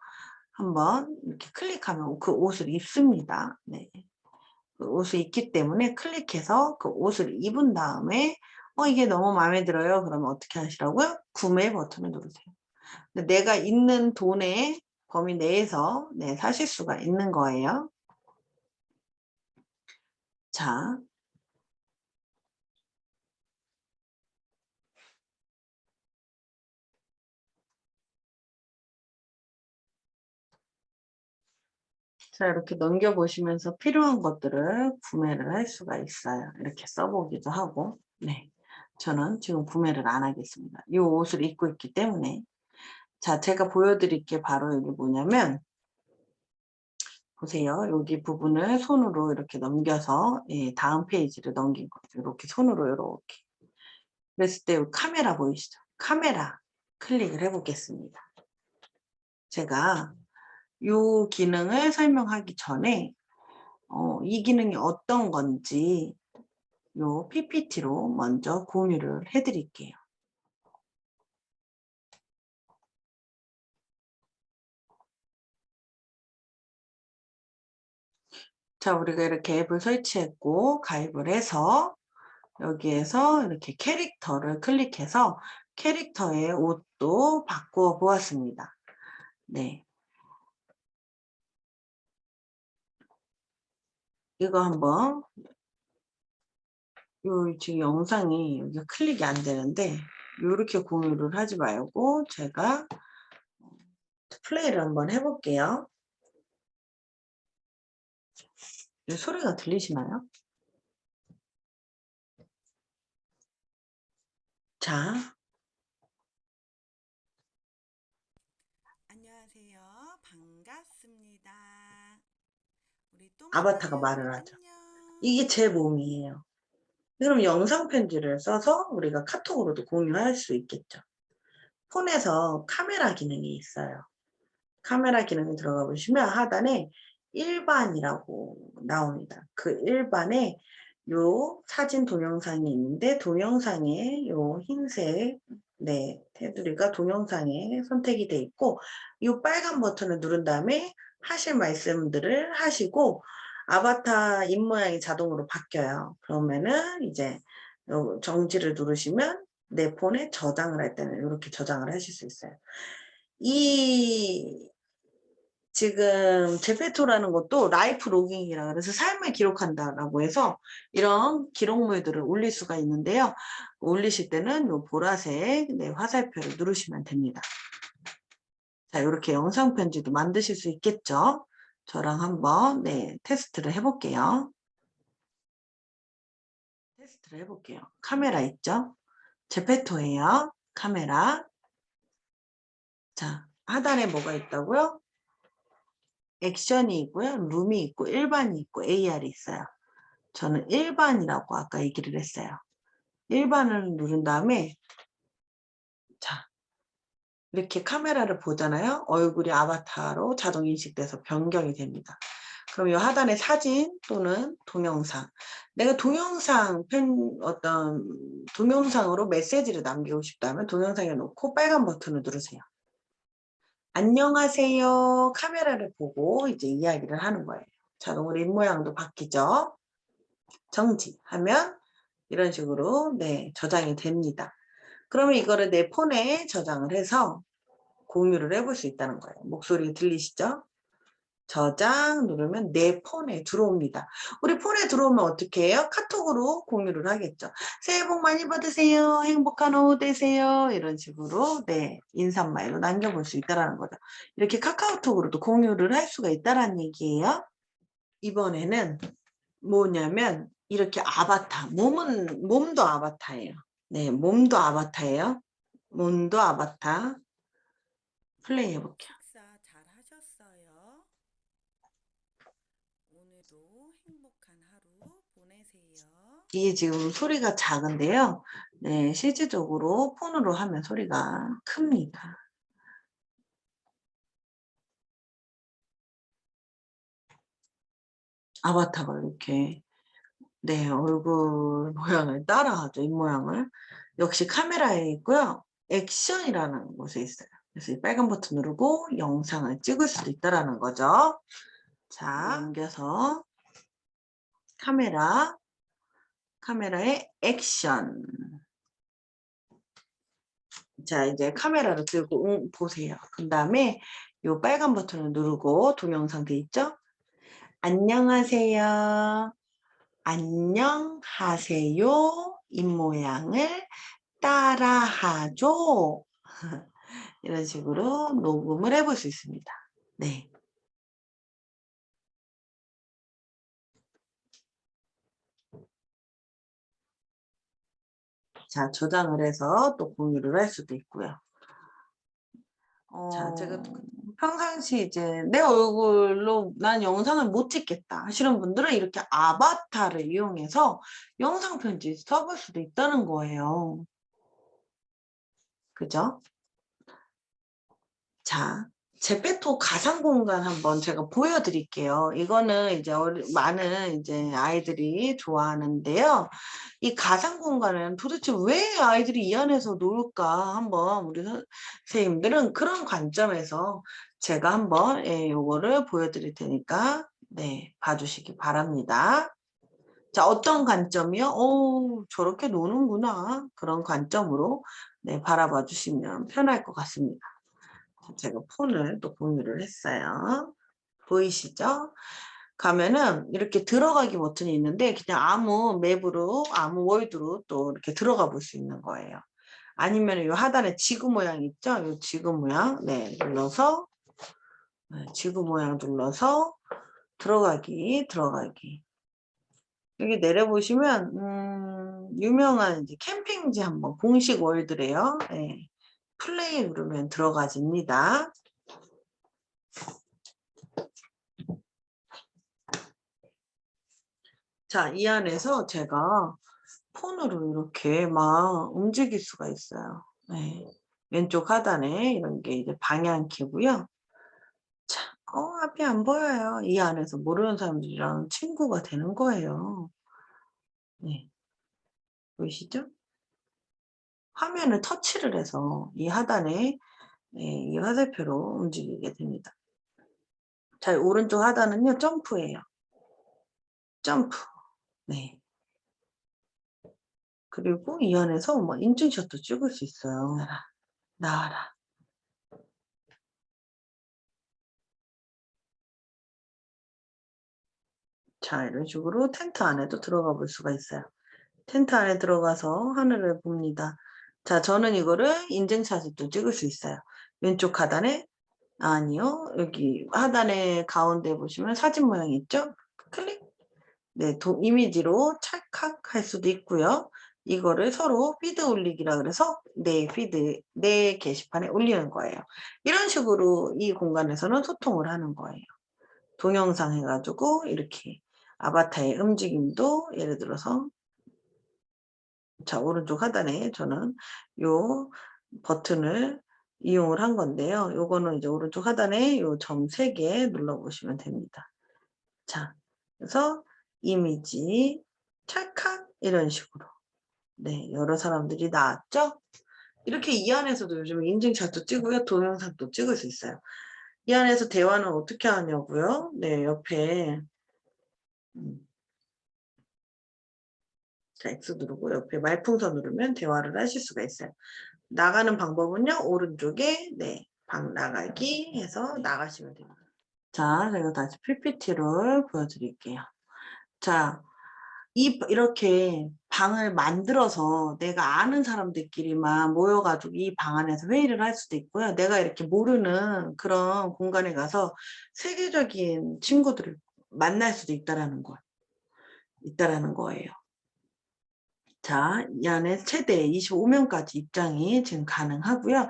Speaker 1: 한번 이렇게 클릭하면 그 옷을 입습니다. 네. 그 옷을 입기 때문에 클릭해서 그 옷을 입은 다음에 이게 너무 마음에 들어요. 그러면 어떻게 하시라고요? 구매 버튼을 누르세요. 내가 있는 돈의 범위 내에서 네, 사실 수가 있는 거예요. 자, 이렇게 넘겨보시면서 필요한 것들을 구매를 할 수가 있어요. 이렇게 써보기도 하고. 네, 저는 지금 구매를 안 하겠습니다. 이 옷을 입고 있기 때문에. 자, 제가 보여드릴 게 바로 여기 뭐냐면 보세요. 여기 부분을 손으로 이렇게 넘겨서 다음 페이지를 넘긴 거죠. 이렇게 손으로 이렇게. 그랬을 때 카메라 보이시죠? 카메라 클릭을 해보겠습니다. 제가 이 기능을 설명하기 전에 이 기능이 어떤 건지 이 PPT로 먼저 공유를 해드릴게요. 자, 우리가 이렇게 앱을 설치했고 가입을 해서 여기에서 이렇게 캐릭터를 클릭해서 캐릭터의 옷도 바꾸어 보았습니다. 네. 이거 한번 지금 영상이 여기 클릭이 안 되는데 이렇게 공유를 하지 말고 제가 플레이를 한번 해볼게요. 소리가 들리시나요? 자,
Speaker 2: 안녕하세요. 반갑습니다. 우리 또
Speaker 1: 아바타가
Speaker 2: 만나요.
Speaker 1: 말을 하죠.
Speaker 2: 안녕.
Speaker 1: 이게 제 몸이에요. 그럼 영상 편지를 써서 우리가 카톡으로도 공유할 수 있겠죠. 폰에서 카메라 기능이 있어요. 카메라 기능에 들어가 보시면 하단에 일반이라고 나옵니다. 그 일반에 요 사진 동영상이 있는데 동영상에 요 흰색 네, 테두리가 동영상에 선택이 돼 있고 요 빨간 버튼을 누른 다음에 하실 말씀들을 하시고 아바타 입모양이 자동으로 바뀌어요. 그러면은 이제 요 정지를 누르시면 내 폰에 저장을 할 때는 이렇게 저장을 하실 수 있어요. 이 지금 제페토라는 것도 라이프 로깅이라 그래서 삶을 기록한다라고 해서 이런 기록물들을 올릴 수가 있는데요. 올리실 때는 요 보라색 네, 화살표를 누르시면 됩니다. 자, 이렇게 영상 편지도 만드실 수 있겠죠. 저랑 한번 네, 테스트를 해볼게요. 카메라 있죠? 제페토예요. 카메라. 자, 하단에 뭐가 있다고요? 액션이 있고요. 룸이 있고 일반이 있고 AR이 있어요. 저는 일반이라고 아까 얘기를 했어요. 일반을 누른 다음에 자 이렇게 카메라를 보잖아요. 얼굴이 아바타로 자동 인식돼서 변경이 됩니다. 그럼 이 하단에 사진 또는 동영상 내가 동영상으로 메시지를 남기고 싶다면 동영상에 놓고 빨간 버튼을 누르세요. 안녕하세요. 카메라를 보고 이제 이야기를 하는 거예요. 자동으로 입모양도 바뀌죠. 정지하면 이런 식으로 네, 저장이 됩니다. 그러면 이거를 내 폰에 저장을 해서 공유를 해볼 수 있다는 거예요. 목소리 들리시죠? 저장 누르면 내 폰에 들어옵니다. 우리 폰에 들어오면 어떻게 해요? 카톡으로 공유를 하겠죠. 새해 복 많이 받으세요. 행복한 오후 되세요. 이런 식으로 네, 인사말로 남겨볼 수 있다는 거죠. 이렇게 카카오톡으로도 공유를 할 수가 있다는 얘기예요. 이번에는 뭐냐면 이렇게 아바타, 몸도 아바타예요. 네, 몸도 아바타예요. 몸도 아바타. 플레이 해볼게요.
Speaker 2: 식사 잘 하셨어요? 오늘도 행복한 하루 보내세요.
Speaker 1: 이게 지금 소리가 작은데요. 네, 실질적으로 폰으로 하면 소리가 큽니다. 아바타가 이렇게 네, 얼굴 모양을 따라하죠. 입모양을. 역시 카메라에 있고요. 액션이라는 곳에 있어요. 그래서 이 빨간 버튼 누르고 영상을 찍을 수도 있다라는 거죠. 자, 넘겨서 카메라에 액션. 자, 이제 카메라를 들고 보세요. 그 다음에 이 빨간 버튼을 누르고 동영상 돼 있죠? 안녕하세요. 안녕하세요. 입모양을 따라하죠. 이런 식으로 녹음을 해볼 수 있습니다. 네. 자, 저장을 해서 또 공유를 할 수도 있고요. 자, 제가 평상시 이제 내 얼굴로 난 영상을 못 찍겠다 하시는 분들은 이렇게 아바타를 이용해서 영상 편지 써볼 수도 있다는 거예요. 그죠? 자, 제페토 가상 공간 한번 제가 보여드릴게요. 이거는 이제 많은 이제 아이들이 좋아하는데요. 이 가상 공간은 도대체 왜 아이들이 이 안에서 놀까? 한번 우리 선생님들은 그런 관점에서 제가 한번 요거를 보여드릴 테니까 네, 봐주시기 바랍니다. 자, 어떤 관점이요? 저렇게 노는구나. 그런 관점으로 네, 바라봐 주시면 편할 것 같습니다. 제가 폰을 또 공유를 했어요. 보이시죠? 가면은 이렇게 들어가기 버튼이 있는데 그냥 아무 맵으로 아무 월드로 또 이렇게 들어가 볼 수 있는 거예요. 아니면 이 하단에 지구 모양 있죠? 이 지구 모양 네 눌러서 지구 모양 눌러서 들어가기 여기 내려보시면 유명한 이제 캠핑지 한번 공식 월드래요. 네. 플레이 누르면 들어가집니다. 자, 이 안에서 제가 폰으로 이렇게 막 움직일 수가 있어요. 네. 왼쪽 하단에 이런 게 이제 방향키고요. 자, 앞이 안 보여요. 이 안에서 모르는 사람들이랑 친구가 되는 거예요. 네. 보이시죠? 화면을 터치를 해서 이 하단에 이 화살표로 움직이게 됩니다. 자, 오른쪽 하단은요, 점프예요. 점프. 네. 그리고 이 안에서 뭐 인증샷도 찍을 수 있어요. 나와라. 자, 이런 식으로 텐트 안에도 들어가 볼 수가 있어요. 텐트 안에 들어가서 하늘을 봅니다. 자, 저는 이거를 인증샷을 또 찍을 수 있어요. 왼쪽 하단에, 아니요. 여기 하단에 가운데 보시면 사진 모양 있죠? 클릭. 네, 이미지로 찰칵 할 수도 있고요. 이거를 서로 피드 올리기라 그래서 내 게시판에 올리는 거예요. 이런 식으로 이 공간에서는 소통을 하는 거예요. 동영상 해가지고 이렇게 아바타의 움직임도 예를 들어서 자, 오른쪽 하단에 저는 요 버튼을 이용을 한 건데요. 요거는 이제 오른쪽 하단에 요 점 3개 눌러보시면 됩니다. 자, 그래서 이미지 찰칵 이런 식으로 네, 여러 사람들이 나왔죠? 이렇게 이 안에서도 요즘 인증샷도 찍고요. 동영상도 찍을 수 있어요. 이 안에서 대화는 어떻게 하냐고요? 네, 옆에 자, X 누르고 옆에 말풍선 누르면 대화를 하실 수가 있어요. 나가는 방법은요. 오른쪽에 네, 방 나가기 해서 나가시면 됩니다. 자, 제가 다시 PPT를 보여드릴게요. 자, 이렇게 방을 만들어서 내가 아는 사람들끼리만 모여가지고 이 방 안에서 회의를 할 수도 있고요. 내가 이렇게 모르는 그런 공간에 가서 세계적인 친구들을 만날 수도 있다라는 거예요. 있다라는 거예요. 자, 이 안에 최대 25명까지 입장이 지금 가능하고요.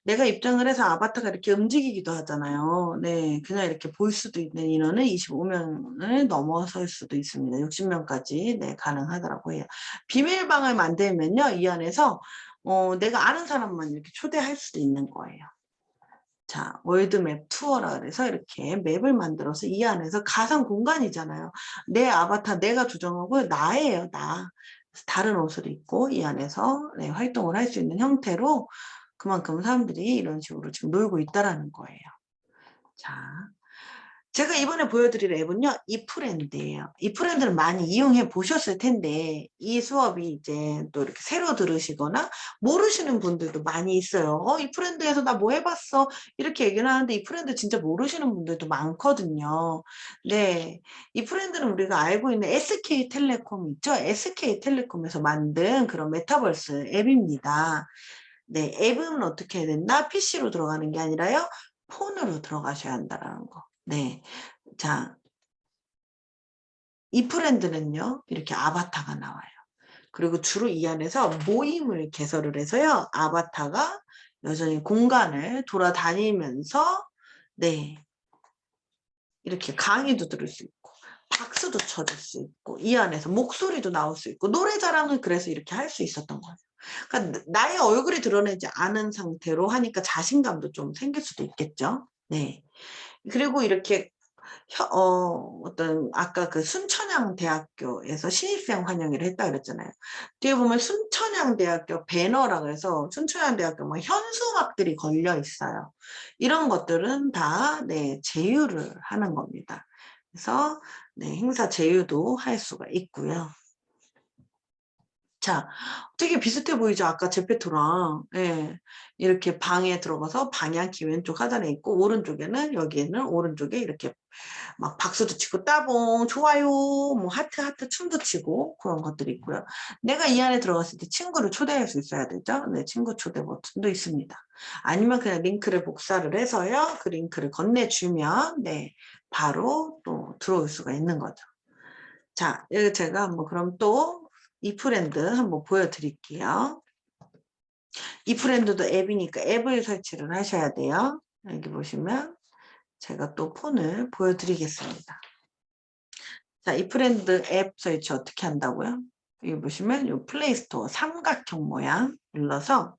Speaker 1: 내가 입장을 해서 아바타가 이렇게 움직이기도 하잖아요. 네, 그냥 이렇게 볼 수도 있는 인원은 25명을 넘어설 수도 있습니다. 60명까지 네, 가능하더라고 해요. 비밀방을 만들면요, 이 안에서 내가 아는 사람만 이렇게 초대할 수도 있는 거예요. 자, 월드맵 투어라 그래서 이렇게 맵을 만들어서 이 안에서 가상 공간이잖아요. 내 아바타 내가 조정하고 나예요, 나. 다른 옷을 입고 이 안에서 네, 활동을 할 수 있는 형태로 그만큼 사람들이 이런 식으로 지금 놀고 있다라는 거예요. 자, 제가 이번에 보여드릴 앱은요, 이프렌드예요. 이프렌드를 많이 이용해 보셨을 텐데, 이 수업이 이제 또 이렇게 새로 들으시거나 모르시는 분들도 많이 있어요. 이프렌드에서 나 뭐 해봤어? 이렇게 얘기를 하는데, 이프렌드 진짜 모르시는 분들도 많거든요. 네. 이프렌드는 우리가 알고 있는 SK텔레콤 있죠? SK텔레콤에서 만든 그런 메타버스 앱입니다. 네. 앱은 어떻게 해야 된다? PC로 들어가는 게 아니라요, 폰으로 들어가셔야 한다는 거. 네. 자, 이 프렌드는요, 이렇게 아바타가 나와요. 그리고 주로 이 안에서 모임을 개설을 해서요, 아바타가 여전히 공간을 돌아다니면서, 네, 이렇게 강의도 들을 수 있고, 박수도 쳐줄 수 있고, 이 안에서 목소리도 나올 수 있고, 노래 자랑을 그래서 이렇게 할 수 있었던 거예요. 그러니까 나의 얼굴이 드러내지 않은 상태로 하니까 자신감도 좀 생길 수도 있겠죠. 네. 그리고 이렇게 어떤 아까 그 순천향대학교에서 신입생 환영회를 했다 그랬잖아요. 뒤에 보면 순천향대학교 배너라고 해서 순천향대학교 뭐 현수막들이 걸려 있어요. 이런 것들은 다 네, 제휴를 하는 겁니다. 그래서 네, 행사 제휴도 할 수가 있고요. 자, 되게 비슷해 보이죠? 아까 제페토랑. 예. 이렇게 방에 들어가서 방향키 왼쪽 하단에 있고, 오른쪽에는, 여기에는 오른쪽에 이렇게 막 박수도 치고, 따봉, 좋아요, 뭐 하트, 하트, 춤도 치고, 그런 것들이 있고요. 내가 이 안에 들어갔을 때 친구를 초대할 수 있어야 되죠? 네, 친구 초대 버튼도 있습니다. 아니면 그냥 링크를 복사를 해서요, 그 링크를 건네주면, 네, 바로 또 들어올 수가 있는 거죠. 자, 여기 제가 한번 그럼 또 이 프렌드 한번 보여드릴게요. 이 프렌드도 앱이니까 앱을 설치를 하셔야 돼요. 여기 보시면 제가 또 폰을 보여드리겠습니다. 자, 이 프렌드 앱 설치 어떻게 한다고요? 여기 보시면 이 플레이스토어 삼각형 모양 눌러서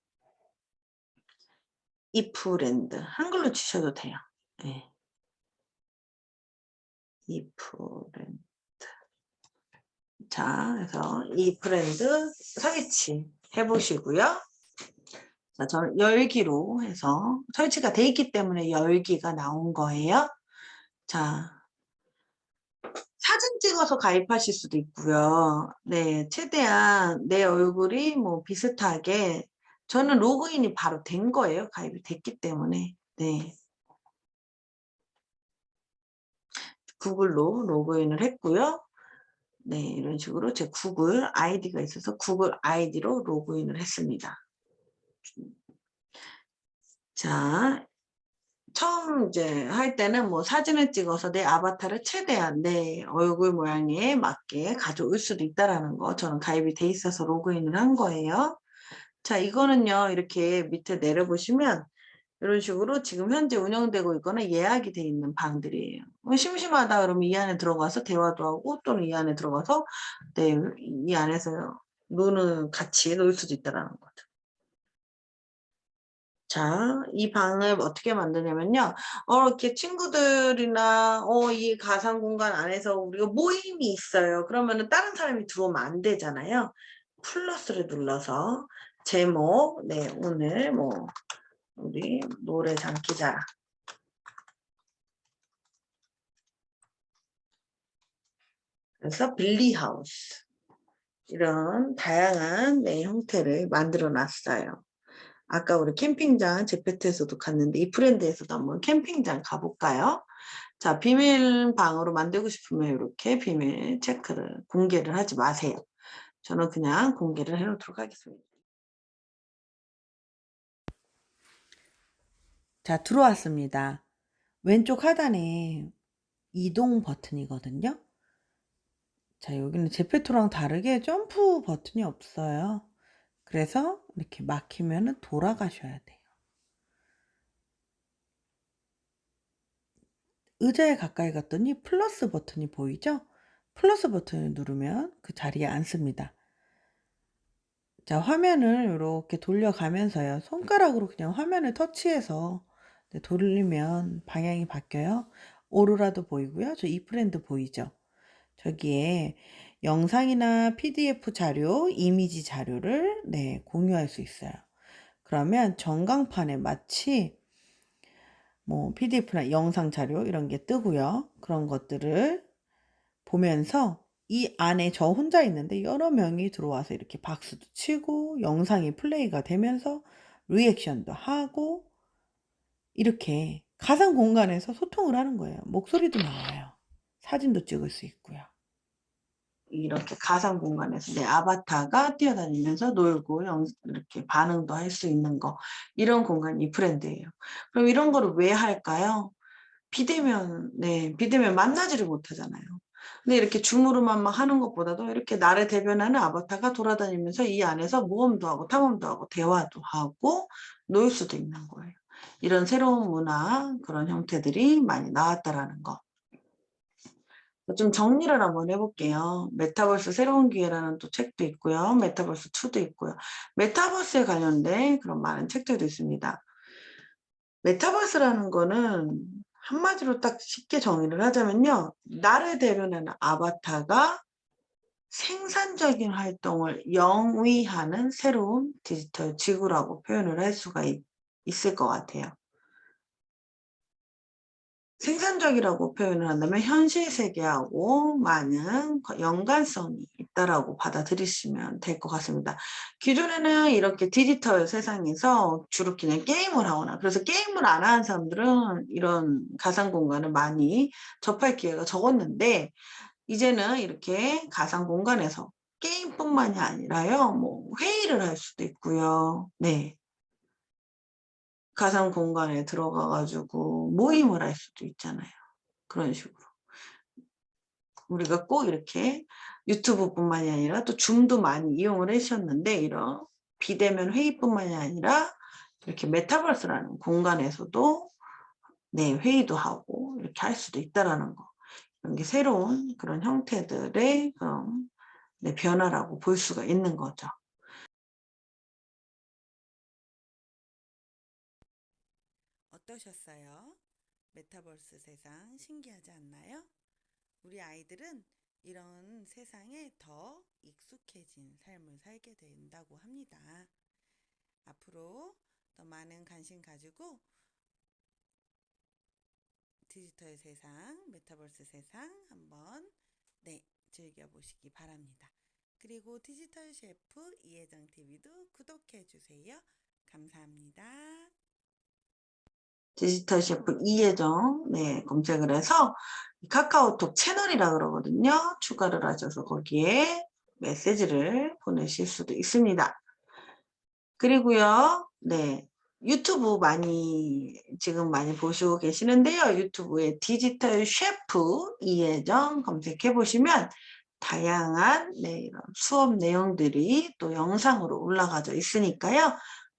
Speaker 1: 이 프렌드 한글로 치셔도 돼요. 네. 이 프렌드. 자, 그래서 이 프렌드 설치 해보시고요. 자, 저는 열기로 해서 설치가 돼 있기 때문에 열기가 나온 거예요. 자, 사진 찍어서 가입하실 수도 있고요. 네, 최대한 내 얼굴이 뭐 비슷하게 저는 로그인이 바로 된 거예요. 가입이 됐기 때문에. 네. 구글로 로그인을 했고요. 네, 이런 식으로 제 구글 아이디가 있어서 구글 아이디로 로그인을 했습니다. 자, 처음 이제 할 때는 뭐 사진을 찍어서 내 아바타를 최대한 내 얼굴 모양에 맞게 가져올 수도 있다라는 거 저는 가입이 돼 있어서 로그인을 한 거예요. 자, 이거는요, 이렇게 밑에 내려보시면 이런 식으로 지금 현재 운영되고 있거나 예약이 돼 있는 방들이에요. 심심하다 그러면 이 안에 들어가서 대화도 하고 또는 이 안에 들어가서 네, 이 안에서 같이 놀 수도 있다라는 거죠. 자, 이 방을 어떻게 만드냐면요. 이렇게 친구들이나, 이 가상 공간 안에서 우리가 모임이 있어요. 그러면은 다른 사람이 들어오면 안 되잖아요. 플러스를 눌러서, 제목, 네, 오늘 뭐, 우리 노래 장기자. 그래서 빌리하우스. 이런 다양한 네, 형태를 만들어 놨어요. 아까 우리 캠핑장 제페트에서도 갔는데 이 프렌드에서도 한번 캠핑장 가볼까요? 자, 비밀방으로 만들고 싶으면 이렇게 비밀 체크를 공개를 하지 마세요. 저는 그냥 공개를 해놓도록 하겠습니다.
Speaker 2: 자, 들어왔습니다. 왼쪽 하단에 이동 버튼이거든요. 자, 여기는 제페토랑 다르게 점프 버튼이 없어요. 그래서 이렇게 막히면은 돌아가셔야 돼요. 의자에 가까이 갔더니 플러스 버튼이 보이죠? 플러스 버튼을 누르면 그 자리에 앉습니다. 자, 화면을 이렇게 돌려가면서요. 손가락으로 그냥 화면을 터치해서 돌리면 방향이 바뀌어요. 오로라도 보이고요. 저 이프렌드 보이죠? 저기에 영상이나 PDF 자료, 이미지 자료를 공유할 수 있어요. 그러면 전광판에 마치 뭐 PDF나 영상 자료 이런 게 뜨고요. 그런 것들을 보면서 이 안에 저 혼자 있는데 여러 명이 들어와서 이렇게 박수도 치고 영상이 플레이가 되면서 리액션도 하고 이렇게 가상 공간에서 소통을 하는 거예요. 목소리도 나와요. 사진도 찍을 수 있고요.
Speaker 1: 이렇게 가상 공간에서 내 아바타가 뛰어다니면서 놀고 이렇게 반응도 할 수 있는 거, 이런 공간이 이프렌드예요. 그럼 이런 거를 왜 할까요? 비대면 만나지를 못하잖아요. 근데 이렇게 줌으로만 막 하는 것보다도 이렇게 나를 대변하는 아바타가 돌아다니면서 이 안에서 모험도 하고 탐험도 하고 대화도 하고 놀 수도 있는 거예요. 이런 새로운 문화, 그런 형태들이 많이 나왔다라는 거. 좀 정리를 한번 해볼게요. 메타버스 새로운 기회라는 또 책도 있고요. 메타버스 2도 있고요. 메타버스에 관련된 그런 많은 책들도 있습니다. 메타버스라는 거는 한마디로 딱 쉽게 정의를 하자면요. 나를 대변하는 아바타가 생산적인 활동을 영위하는 새로운 디지털 지구라고 표현을 할 수가 있을 것 같아요. 생산적이라고 표현을 한다면 현실 세계하고 많은 연관성이 있다라고 받아들이시면 될 것 같습니다. 기존에는 이렇게 디지털 세상에서 주로 그냥 게임을 하거나, 그래서 게임을 안 하는 사람들은 이런 가상 공간을 많이 접할 기회가 적었는데, 이제는 이렇게 가상 공간에서 게임뿐만이 아니라요, 뭐 회의를 할 수도 있고요. 네. 가상 공간에 들어가 가지고 모임을 할 수도 있잖아요. 그런 식으로. 우리가 꼭 이렇게 유튜브뿐만이 아니라 또 줌도 많이 이용을 하셨는데, 이런 비대면 회의뿐만이 아니라 이렇게 메타버스라는 공간에서도 회의도 하고 이렇게 할 수도 있다라는 거. 이런 게 새로운 그런 형태들의 그런 변화라고 볼 수가 있는 거죠.
Speaker 2: 어떠셨어요? 메타버스 세상 신기하지 않나요? 우리 아이들은 이런 세상에 더 익숙해진 삶을 살게 된다고 합니다. 앞으로 더 많은 관심 가지고 디지털 세상, 메타버스 세상 한번 즐겨보시기 바랍니다. 그리고 디지털 셰프 이혜정 TV도 구독해 주세요. 감사합니다.
Speaker 1: 디지털 셰프 이혜정 검색을 해서 카카오톡 채널이라 그러거든요. 추가를 하셔서 거기에 메시지를 보내실 수도 있습니다. 그리고요, 유튜브 지금 많이 보시고 계시는데요. 유튜브에 디지털 셰프 이혜정 검색해 보시면 다양한 이런 수업 내용들이 또 영상으로 올라가져 있으니까요.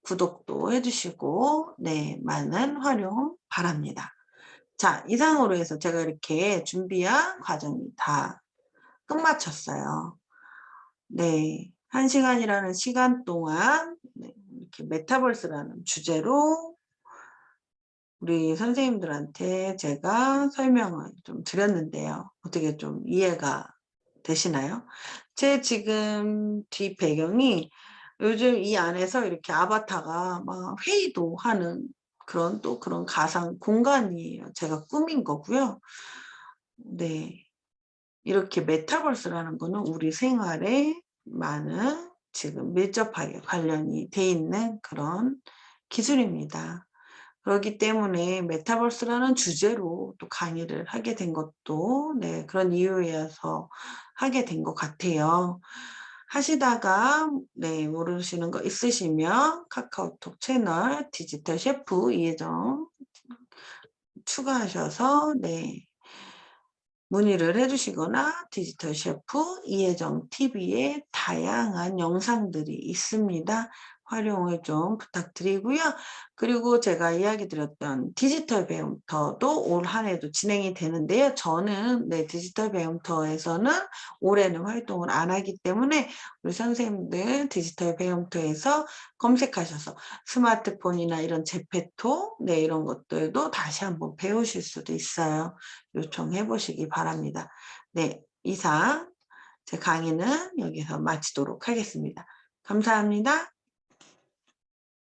Speaker 1: 구독도 해주시고 많은 활용 바랍니다. 자, 이상으로 해서 제가 이렇게 준비한 과정이 다 끝마쳤어요. 1시간이라는 시간 동안 이렇게 메타버스라는 주제로 우리 선생님들한테 제가 설명을 좀 드렸는데요. 어떻게 좀 이해가 되시나요? 제 지금 뒷 배경이 요즘 이 안에서 이렇게 아바타가 막 회의도 하는 그런 가상 공간이에요. 제가 꾸민 거고요. 이렇게 메타버스라는 거는 우리 생활에 많은 지금 밀접하게 관련이 돼 있는 그런 기술입니다. 그렇기 때문에 메타버스라는 주제로 또 강의를 하게 된 것도 그런 이유에서 하게 된 것 같아요. 하시다가 모르시는 거 있으시면 카카오톡 채널 디지털 셰프 이혜정 추가하셔서 문의를 해주시거나 디지털 셰프 이혜정 TV에 다양한 영상들이 있습니다. 활용을 좀 부탁드리고요. 그리고 제가 이야기 드렸던 디지털 배움터도 올 한 해도 진행이 되는데요. 저는 디지털 배움터에서는 올해는 활동을 안 하기 때문에 우리 선생님들 디지털 배움터에서 검색하셔서 스마트폰이나 이런 제페토 이런 것들도 다시 한번 배우실 수도 있어요. 요청해 보시기 바랍니다. 네, 이상 제 강의는 여기서 마치도록 하겠습니다. 감사합니다.